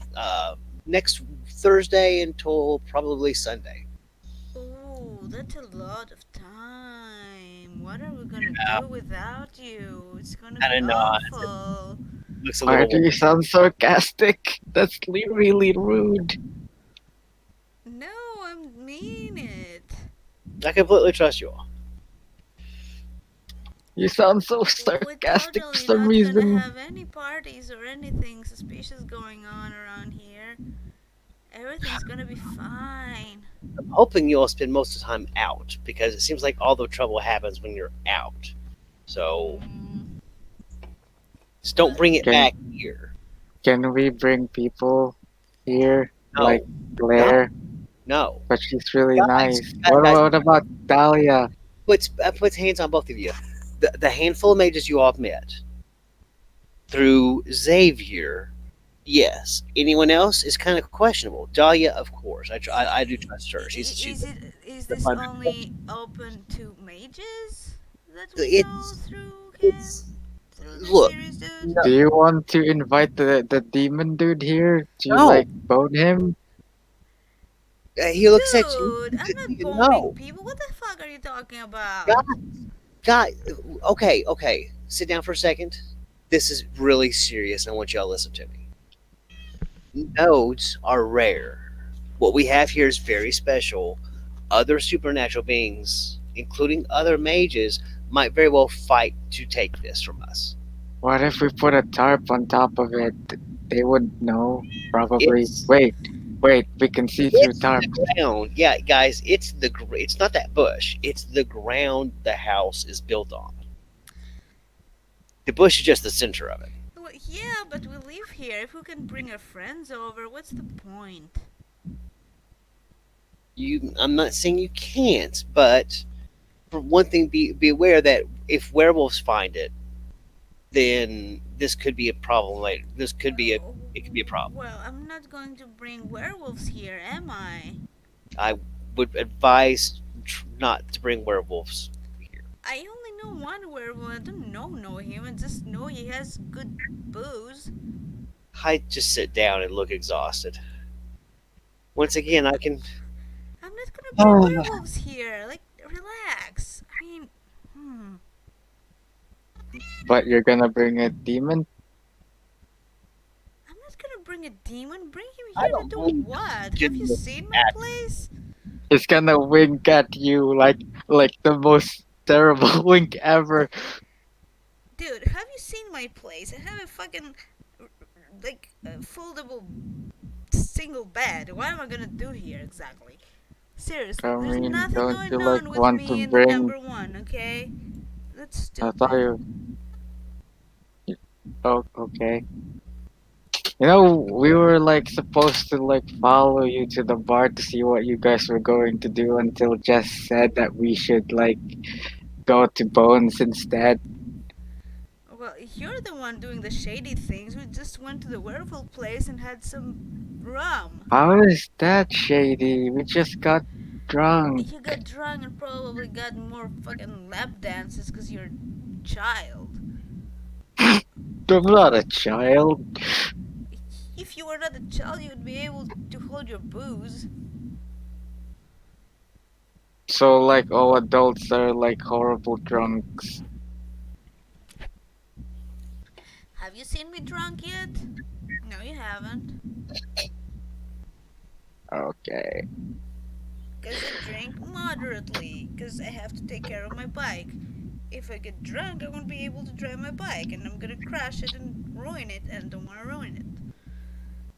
Thursday until probably Sunday. Oh, that's a lot of time. What are we gonna do without you? It's gonna I be don't know. awful. Looks a Why little. do you sound sarcastic? That's really rude. No, I mean it. I completely trust you all. You sound so We're sarcastic for totally some not gonna reason. have any parties or anything suspicious going on around here. Everything's gonna be fine. I'm hoping you all spend most of the time out because it seems like all the trouble happens when you're out. So Mm, just don't but bring it Can back here. can we bring people here like No, no, Claire? no. But she's really Guys, nice. guys, What about Dahlia? puts hands on both of you. The handful of mages you all have met through Xavier, yes. Anyone else is kind of questionable. Dahlia, of course. I do trust her. She's is the this fun. only open to mages that we know It's through him? it's Through the look. serious dude? No, Do you want to invite the demon dude here to no. like bone him? He looks at you. Dude, I'm not boning No, people. What the fuck are you talking about? God, God. Okay, okay. Sit down for a second. This is really serious, and I want y'all to listen to me. Nodes are rare. What we have here is very special. Other supernatural beings, including other mages, might very well fight to take this from us. What if we put a tarp on top of it? They wouldn't know, probably. It's Wait, we can see through it's tarp. the ground. Yeah, guys, it's not that bush. It's the ground the house is built on. The bush is just the center of it. Well, yeah, but we live here. If we can bring our friends over, what's the point? I'm not saying you can't, but for one thing, be aware that if werewolves find it, then this could be a problem. Like this could be a it could be a problem. Well, I'm not going to bring werewolves here, am I? I would advise not to bring werewolves here. I only know one werewolf. I don't know him. I just know he has good booze. I just sit down and look exhausted. Once again, I can. I'm not gonna bring werewolves here. Like, relax. I mean, hmm. But you're gonna bring a demon? I'm not gonna bring a demon. Bring him I here to don't do believe what? Have you legitimate seen my at place? He's gonna wink at you like the most terrible wink ever. Dude, have you seen my place? I have a fucking, like, foldable single bed. What am I gonna do here exactly? Seriously, I there's mean, nothing don't going you on like with want to me and the bring? number one, okay? That's I thought stupid. you. Oh, okay. You know, we were like supposed to like follow you to the bar to see what you guys were going to do until Jess said that we should like go to Bones instead. Well, you're the one doing the shady things. We just went to the werewolf place and had some rum. How is that shady? We just got drunk. You got drunk and probably got more fucking lap dances because you're a child. I'm not a child. If you were not a child, you'd be able to hold your booze. So like all adults are like horrible drunks. Have you seen me drunk yet? No, you haven't. Okay. Because I drink moderately, because I have to take care of my bike. If I get drunk, I won't be able to drive my bike, and I'm gonna crash it and ruin it, and I don't want to ruin it.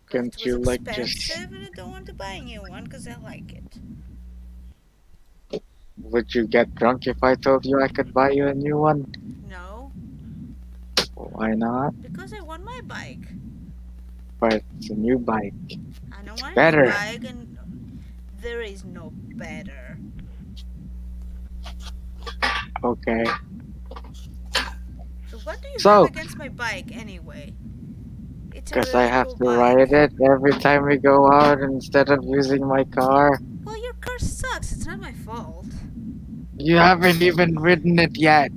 Because it Can't was you like just expensive, and I don't want to buy a new one, because I like it. would you get drunk if I told you I could buy you a new one? No, Why not? because I want my bike. But it's a new bike. I don't want a new Better. bike, and there is no better. Okay. What do you have So, against my bike, anyway? It's a guess I really have cool to bike. ride it every time we go out instead of using my car. Well, your car sucks. It's not my fault. You haven't even ridden it yet.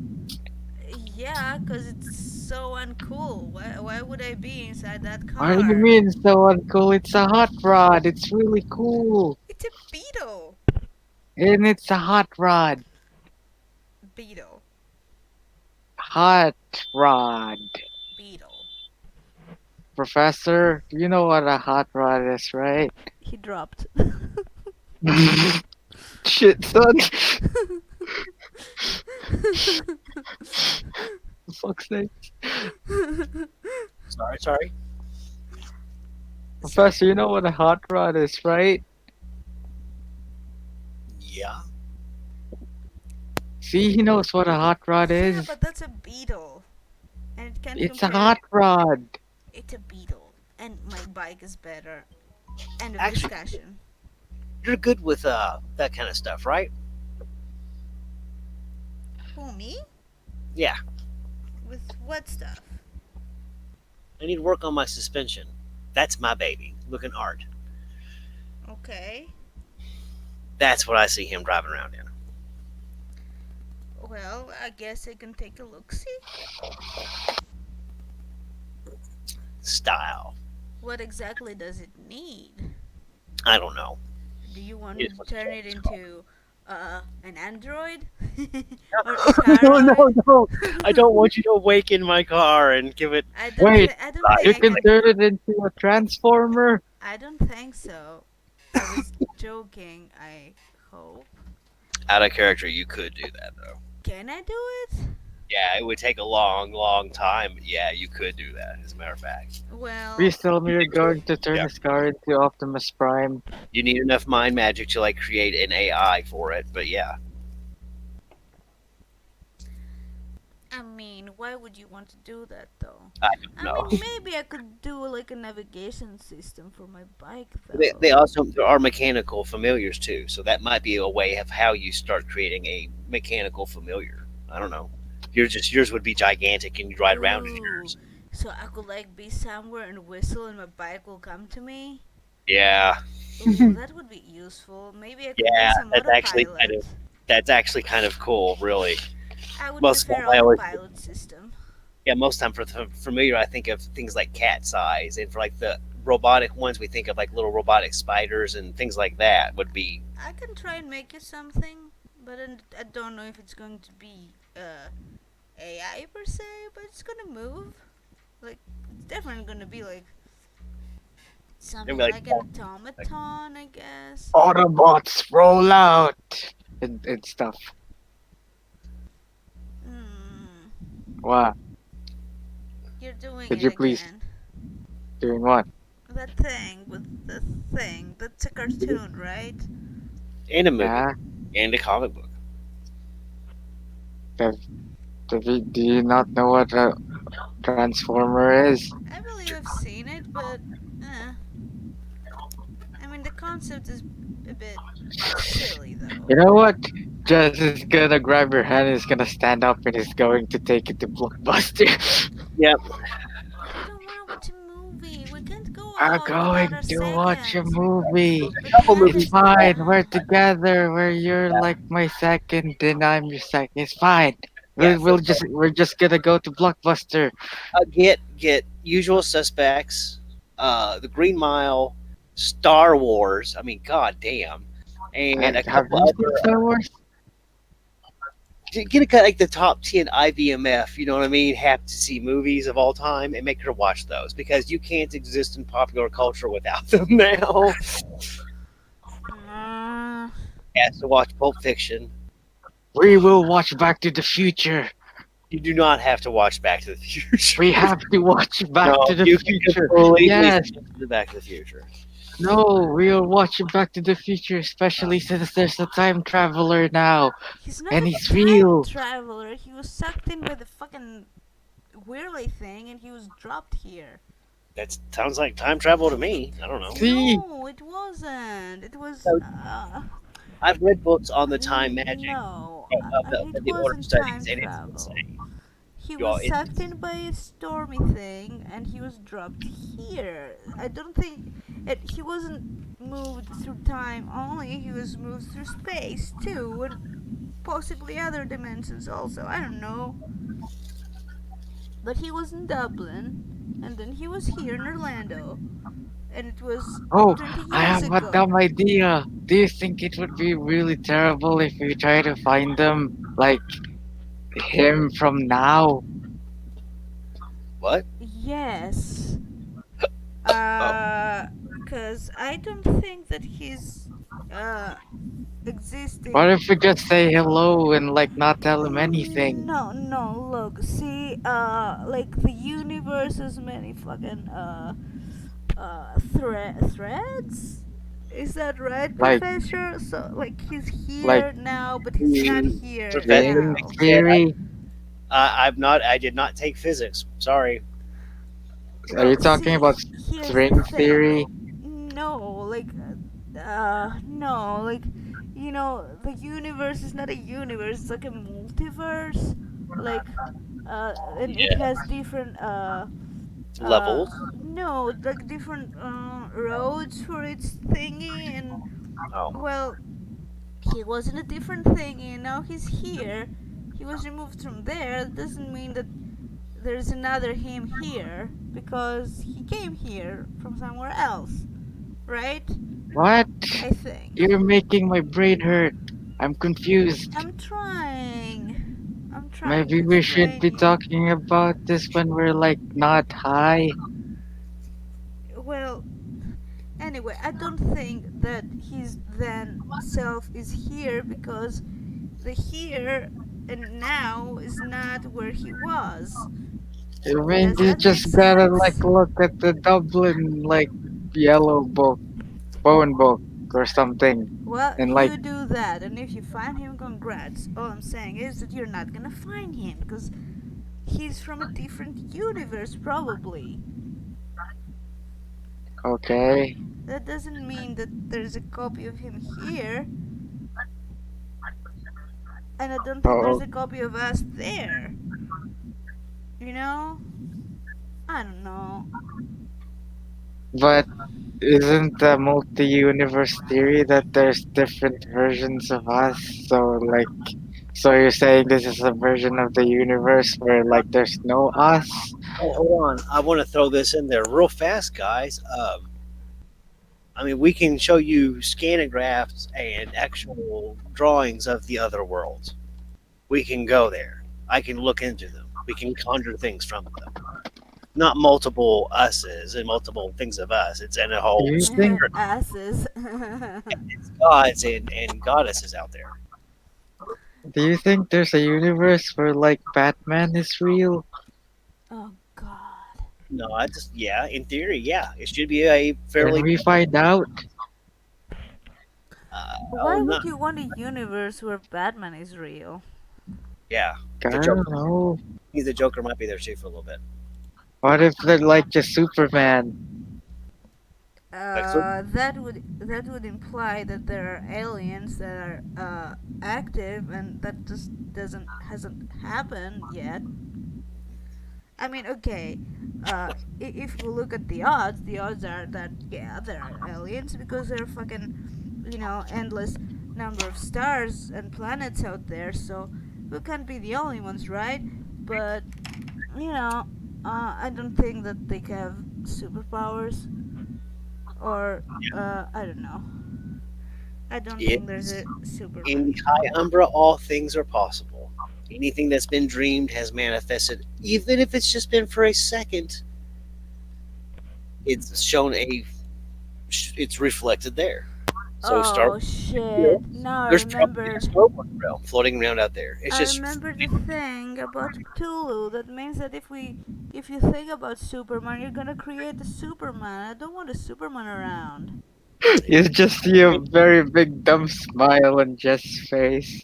Yeah, cause it's so uncool. Why would I be inside that What do you car? mean so uncool? It's a hot rod. It's really cool. It's a beetle. And it's a hot rod. Beetle. Hot rod. Beetle. Professor, you know what a hot rod is, right? He dropped. Shit, son. For fuck's sake. Sorry, sorry. So Professor, you know what a hot rod is, right? Yeah. See, he knows what a hot rod yeah, is. but that's a beetle, and it can't It's a compare. hot rod. It's a beetle, and my bike is better. End of Actually, discussion. you're good with that kind of stuff, right? Who, me? Yeah. With what stuff? I need to work on my suspension. That's my baby. Looking art. Okay. That's what I see him driving around in. Well, I guess I can take a look. See, Style. what exactly does it need? I don't know. Do you want It me is to what turn it it's called. into an android or a No, caroid? no, no. I don't want you to awaken my car and give it. Wait, I don't think you I can can. turn it into a transformer? I don't think so. I was joking. I hope. Out of character, you could do that though. Can I do it? Yeah, it would take a long, long time. But yeah, you could do that. As a matter of fact, Well, Please tell me you're going to turn yeah, this car into Optimus Prime. you need enough mind magic to like create an AI for it. But yeah, I mean, why would you want to do that though? I don't I know. mean, maybe I could do like a navigation system for my bike They though. also there are mechanical familiars too, so that might be a way of how you start creating a mechanical familiar. I don't know. Yours would be gigantic and you'd ride around in Ooh, yours. so I could like be somewhere and whistle and my bike will come to me? Yeah, Ooh, that would be useful. Maybe I could be yeah, some that's actually autopilot. kind of cool, really. I would Most prefer of I always autopilot system. yeah, most time for the familiar, I think of things like cat size, and for like the robotic ones, we think of like little robotic spiders and things like that. Would be I can try and make you something, but I don't know if it's going to be AI per se, but it's gonna move. Like, it's definitely gonna be like maybe something like like an automaton, I guess. Autobots roll out! And stuff. Hmm, What? you're doing Could it you please again. doing what? That thing with the thing. That's a cartoon, right? in a movie Yeah? and a comic book. Have, do you not know what a transformer is? I believe I've seen it, but I mean the concept is a bit silly You though. know what? Jess is gonna grab your hand, he's gonna stand up, and he's going to take it to Blockbuster. Yep. But I don't want to watch a movie. We can't go I'm out without going our to watch a seconds. movie. But the Couple other It's movies. fine. We're uh, together. Where you're like my second, and I'm your second. It's fine. Yeah. We're just gonna go to Blockbuster. Get Usual Suspects, The Green Mile, Star Wars. I mean, god damn, and a Have couple you seen other. Star Wars? Get a cut like the top 10 IVMF. You know what I mean? Have to see movies of all time and make her watch those because you can't exist in popular culture without them now. uh, Has to watch Pulp Fiction. We will watch Back to the Future. You do not have to watch Back to the Future. We have to watch Back No, to the you can Future. completely Yes. skip the Back to the Future. No, we'll watch Back to the Future, especially since there's a time traveler now, he's not and a he's time real. traveler. He was sucked in by the fucking whirly thing and he was dropped here. That sounds like time travel to me. I don't know. See? No, it wasn't. It was. So, I've read books on the time magic No, of it the order wasn't time studies, and it's travel. insane. He Y'all, was sucked in by a stormy thing and he was dropped here. I don't think he wasn't moved through time only, he was moved through space too, and possibly other dimensions also. I don't know. but he was in Dublin, and then he was here in Orlando, and it was Oh, 20 I years have a ago. dumb idea. Do you think it would be really terrible if we try to find them, like him from now? What? Yes, Oh, because I don't think that he's uh What existing. if we just say hello and like not tell him anything? No, no, look, see, like the universe has many fucking, threads? Is that right, Like, Professor? So, like, he's like here now, but he's not mm, here Professor string now. makes me sad. theory? I'm not. I did not take physics. Sorry. Are you Well, talking see, about here's the string thing. theory? No, like, no, like, the universe is not a universe, it's like a multiverse. Like, and it Yeah. has different, Levels. no, like different, roads for its thingy, and, Oh. well, he was in a different thingy, and now he's here. He was removed from there. That doesn't mean that there's another him here, because he came here from somewhere else, right? What? I think. You're making my brain hurt. I'm confused. I'm trying. I'm trying to Maybe we should explain be you. talking about this when we're like not high. Well, anyway, I don't think that his then self is here, because the here and now is not where he was. I mean, Does you that make just gotta like sense? look at the Dublin like yellow book, phone book or something, Well, and like you do that, and if you find him, congrats. All I'm saying is that you're not gonna find him, because he's from a different universe, probably. okay, That doesn't mean that there's a copy of him here, and I don't think there's oh, a copy of us there. You know? I don't know. but isn't the multi-universe theory that there's different versions of us? So like, so you're saying this is a version of the universe where like there's no us? Oh, hold on. I want to throw this in there real fast, guys. I mean, we can show you scanographs and actual drawings of the other worlds. We can go there. I can look into them. We can conjure things from them. Not multiple us's and multiple things of us. It's in a Do whole you think? spirit. Asses. It's gods and goddesses out there. Do you think there's a universe where like Batman is real? Oh god. No, I just yeah. In theory, yeah, it should be a Can fairly. we find out? Oh Why no, would you want a universe where Batman is real? yeah. I The don't Joker. know. The Joker might be there too for a little bit. What if they're like just Superman? Like so, That would imply that there are aliens that are active, and that just doesn't hasn't happened yet. I mean, okay, if we look at the odds are that, yeah, there are aliens, because there are fucking, endless number of stars and planets out there. So we can't be the only ones, right? But you know, I don't think that they have superpowers, or I don't know. I don't think there's it's a in Superman. the high umbra, all things are possible. Anything that's been dreamed has manifested, even if it's just been for a second. It's shown a. It's reflected there. So Star Oh shit! Now I there's probably a remembered. Star Wars realm floating around out there. It's I just remember the thing about Cthulhu. That means that if you think about Superman, you're gonna create a Superman. I don't want a Superman around. You just see a very big dumb smile on Jess's face,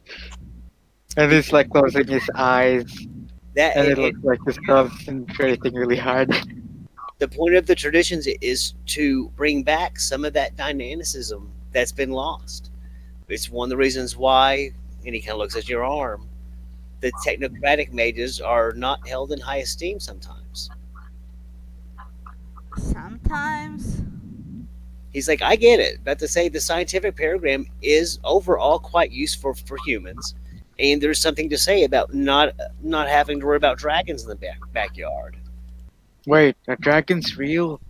and the, he's like closing his eyes, that and it looks like he's concentrating really hard. the point of the traditions is to bring back some of that dynamicism that's been lost. It's one of the reasons why, and he kind of looks at your arm, the technocratic mages are not held in high esteem sometimes. Sometimes. He's like, I get it, but to say the scientific paradigm is overall quite useful for humans, And there's something to say about not having to worry about dragons in the backyard. Wait, a dragon's real?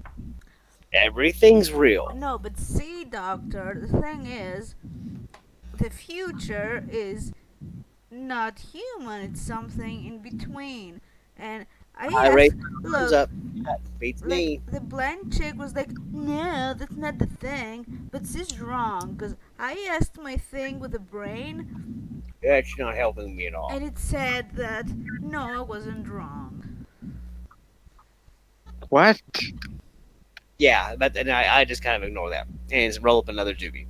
Everything's real. No, but see, Doctor, the thing is, the future is not human, it's something in between. And I I raise asked, my arms look, up. That beats like me. the blind chick was like, no, that's not the thing, but she's wrong, because I asked my thing with the brain, That's not helping me at all. and it said that no, I wasn't wrong. What? Yeah, but and I just kind of ignore that and just roll up another doobie.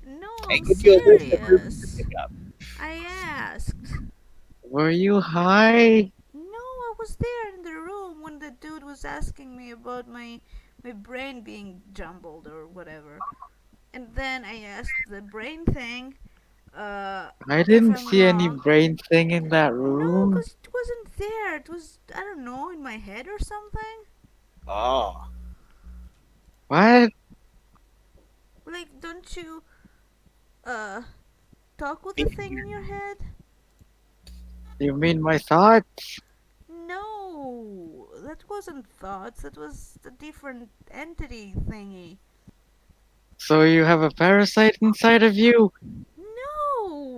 No, I I'm give you a list of movies to serious. pick up. I asked. Were you high? No, I was there in the room when the dude was asking me about my brain being jumbled or whatever. And then I asked the brain thing I if didn't I'm see any wrong. brain thing in that No, room. because it wasn't there. It was, I don't know, in my head or something. Oh, What? Like, don't you uh talk with the think thing in your head? You mean my thoughts? No, that wasn't thoughts. That was a different entity thingy. So you have a parasite inside of you?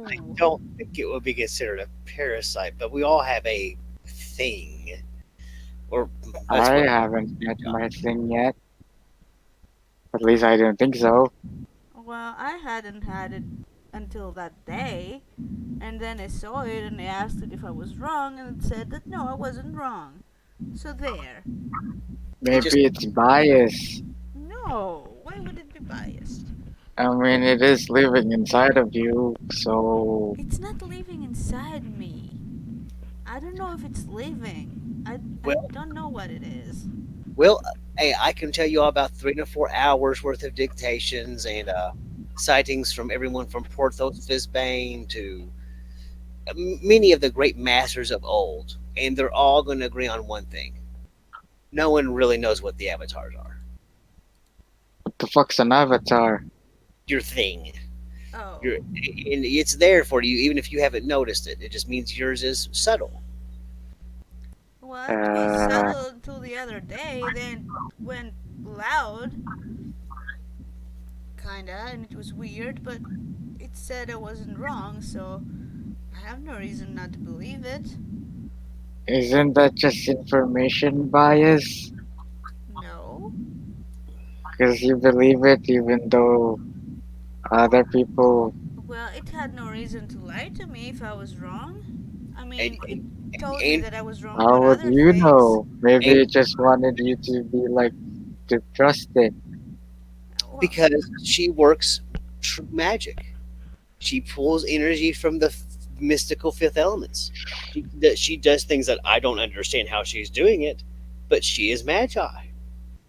I No. don't think it would be considered a parasite, but we all have a thing, or that's I what. haven't met my thing yet. At least I don't think so. Well, I hadn't had it until that day, and then I saw it and I asked it if I was wrong, and it said that no, I wasn't wrong. So there. It just Maybe it's bias. No, why would it be biased? I mean, it is living inside of you, so It's not living inside me. I don't know if it's living. I well, don't know what it is. well. Hey, I can tell you all about 3 to 4 hours worth of dictations and sightings from everyone from Porthos Fizbane to many of the great masters of old, and they're all going to agree on one thing: no one really knows what the avatars are. what the fuck's an avatar? Your thing. Oh. And it's there for you, even if you haven't noticed it. It just means yours is subtle. Well, it was Uh, subtle until the other day, then it went loud, kinda, and it was weird, but it said I wasn't wrong, so I have no reason not to believe it. isn't that just information bias? No. Because you believe it even though other people. Well, it had no reason to lie to me if I was wrong. I And mean, it told me and, that I was wrong How about would other you things. know? Maybe it and just wanted you to be like, to trust it. Well, because she works true magic, she pulls energy from the mystical fifth elements. She does things that I don't understand how she's doing it, but she is magi.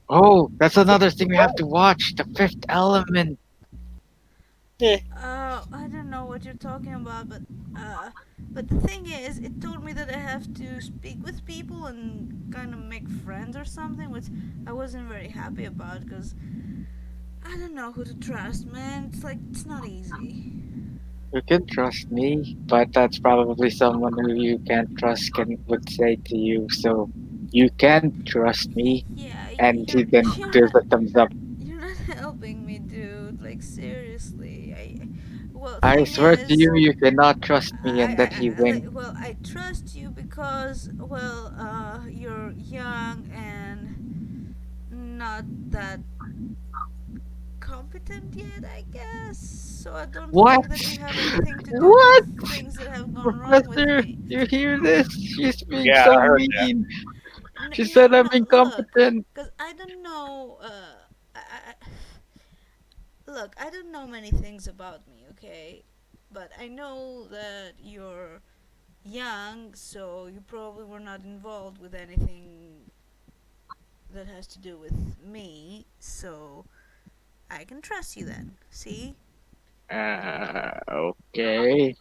Oh, that's So, another thing we have to watch. The Fifth Element. eh, I don't know what you're talking about, uh, but the thing is, it told me that I have to speak with people and kind of make friends or something, which I wasn't very happy about because I don't know who to trust, man. It's like it's not easy. You can trust me, but that's probably someone who you can't trust can would say to you. So you can trust me, Yeah, and he then you're gives not a thumbs up. you're not helping me, dude. Like seriously, I. Well, I thing swear to is, you, you cannot trust me, and that he like, win. well, I trust you because, well, you're young and not that competent yet, I guess. So I don't What? think that you have anything to do with What? things that have gone wrong with Professor, me. you hear this? She's being yeah, so I heard that. mean. She No, said I'm no, look, incompetent. because I don't know. Look, I don't know many things about me, okay? But I know that you're young, so you probably were not involved with anything that has to do with me, so I can trust you then. See? Okay.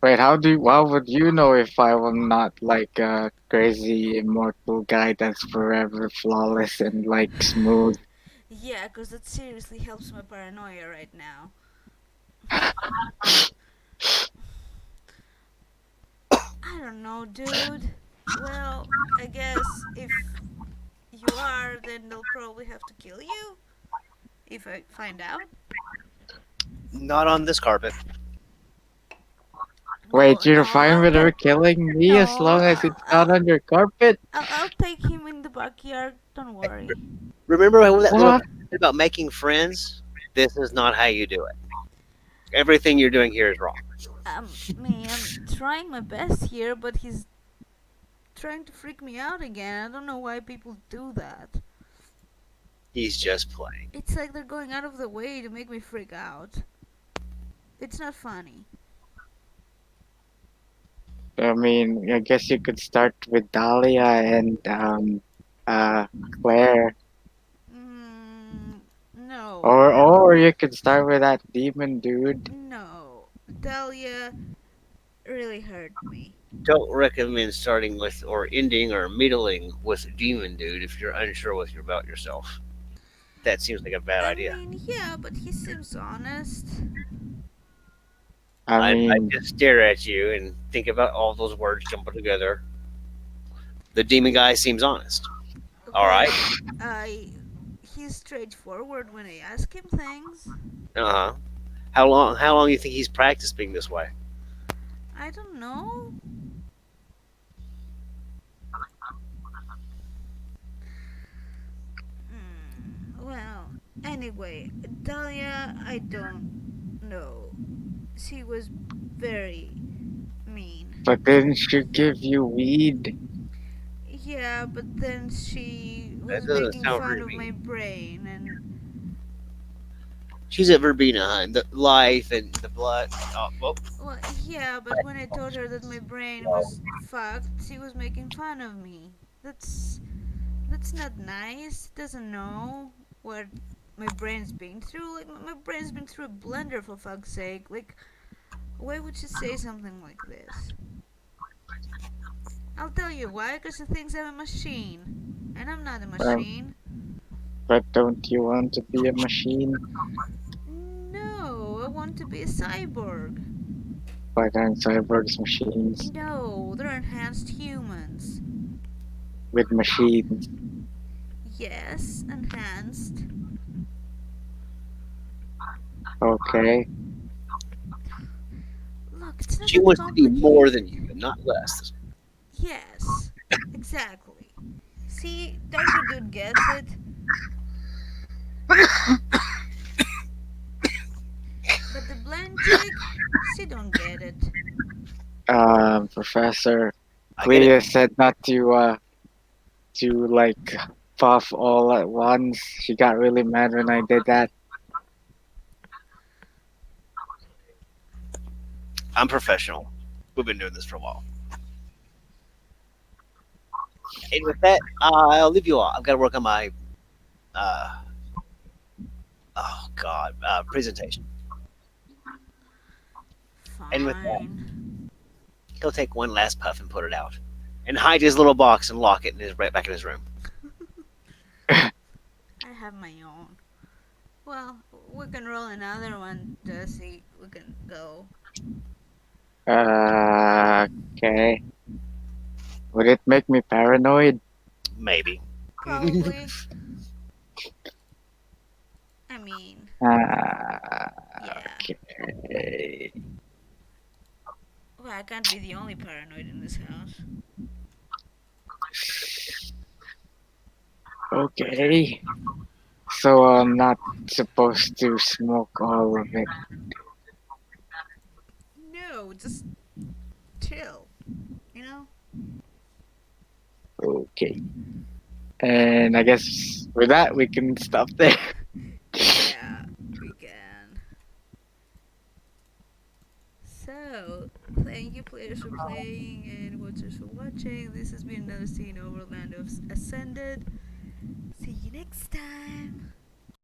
Wait, how would you know if I am not like a crazy immortal guy that's forever flawless and like smooth? Yeah, because that seriously helps my paranoia right now. I don't know, dude. Well, I guess if you are, then they'll probably have to kill you if I find out. Not on this carpet. Well, Wait, no, you're fine with her killing me as no, long as it's not on your carpet? I'll take him in the backyard. Don't worry. Remember that little What? comment about making friends? This is not how you do it. Everything you're doing here is wrong. I'm trying my best here, but he's trying to freak me out again. I don't know why people do that. He's just playing. It's like they're going out of the way to make me freak out. It's not funny. I mean, I guess you could start with Dahlia and uh Claire. Mm, no. Or you could start with that demon dude. No. Dahlia really hurt me. Don't recommend starting with or ending or middling with Demon Dude if you're unsure what you're about yourself. That seems like a bad I idea. mean, yeah, but he seems honest. I I mean, just stare at you and think about all those words jumbled together. The demon guy seems honest. All right. Well, I he's straightforward when I ask him things. Uh huh. How long you think he's practiced being this way? I don't know. Well, anyway, Dahlia, I don't know. She was very mean. but didn't she give you weed? Yeah, but then she That was doesn't making sound fun very of my mean. brain, and She's at Verbena, hun. The life and the blood. Oh, well, well, yeah, but when I told her that my brain was fucked, she was making fun of me. That's not nice. She doesn't know what my brain's been through. Like my brain's been through a blender, for fuck's sake. Like, why would she say something like this? I'll tell you why. Because she thinks I'm a machine, and I'm not a Um, machine. but don't you want to be a machine? No, I want to be a cyborg. But aren't cyborgs machines No, they're enhanced humans. with machines? Yes, enhanced. Okay. Look, it's not she that wants to be more complicated. than you and not less. Yes, exactly. See, Dr. Dude gets it, but the blind chick, she don't get it. Professor I get it. Cleia said not to like puff all at once. She got really mad when I did that. I'm professional. We've been doing this for a while. And with that, I'll leave you all. I've got to work on my, uh, oh God, presentation. And with that, Fine. he'll take one last puff and put it out, and hide his little box and lock it in his right back in his room. I have my own. Well, we can roll another one, Jessie. We can go. Okay. Would it make me paranoid? Maybe. Probably. I mean, Uh, yeah. okay. Well, I can't be the only paranoid in this house. Okay. So I'm not supposed to smoke all of it. No, just chill. You know? Okay. And I guess with that we can stop there. Yeah, we can. So, thank you players for playing and watchers for watching. This has been another scene over Land of Ascended. See you next time.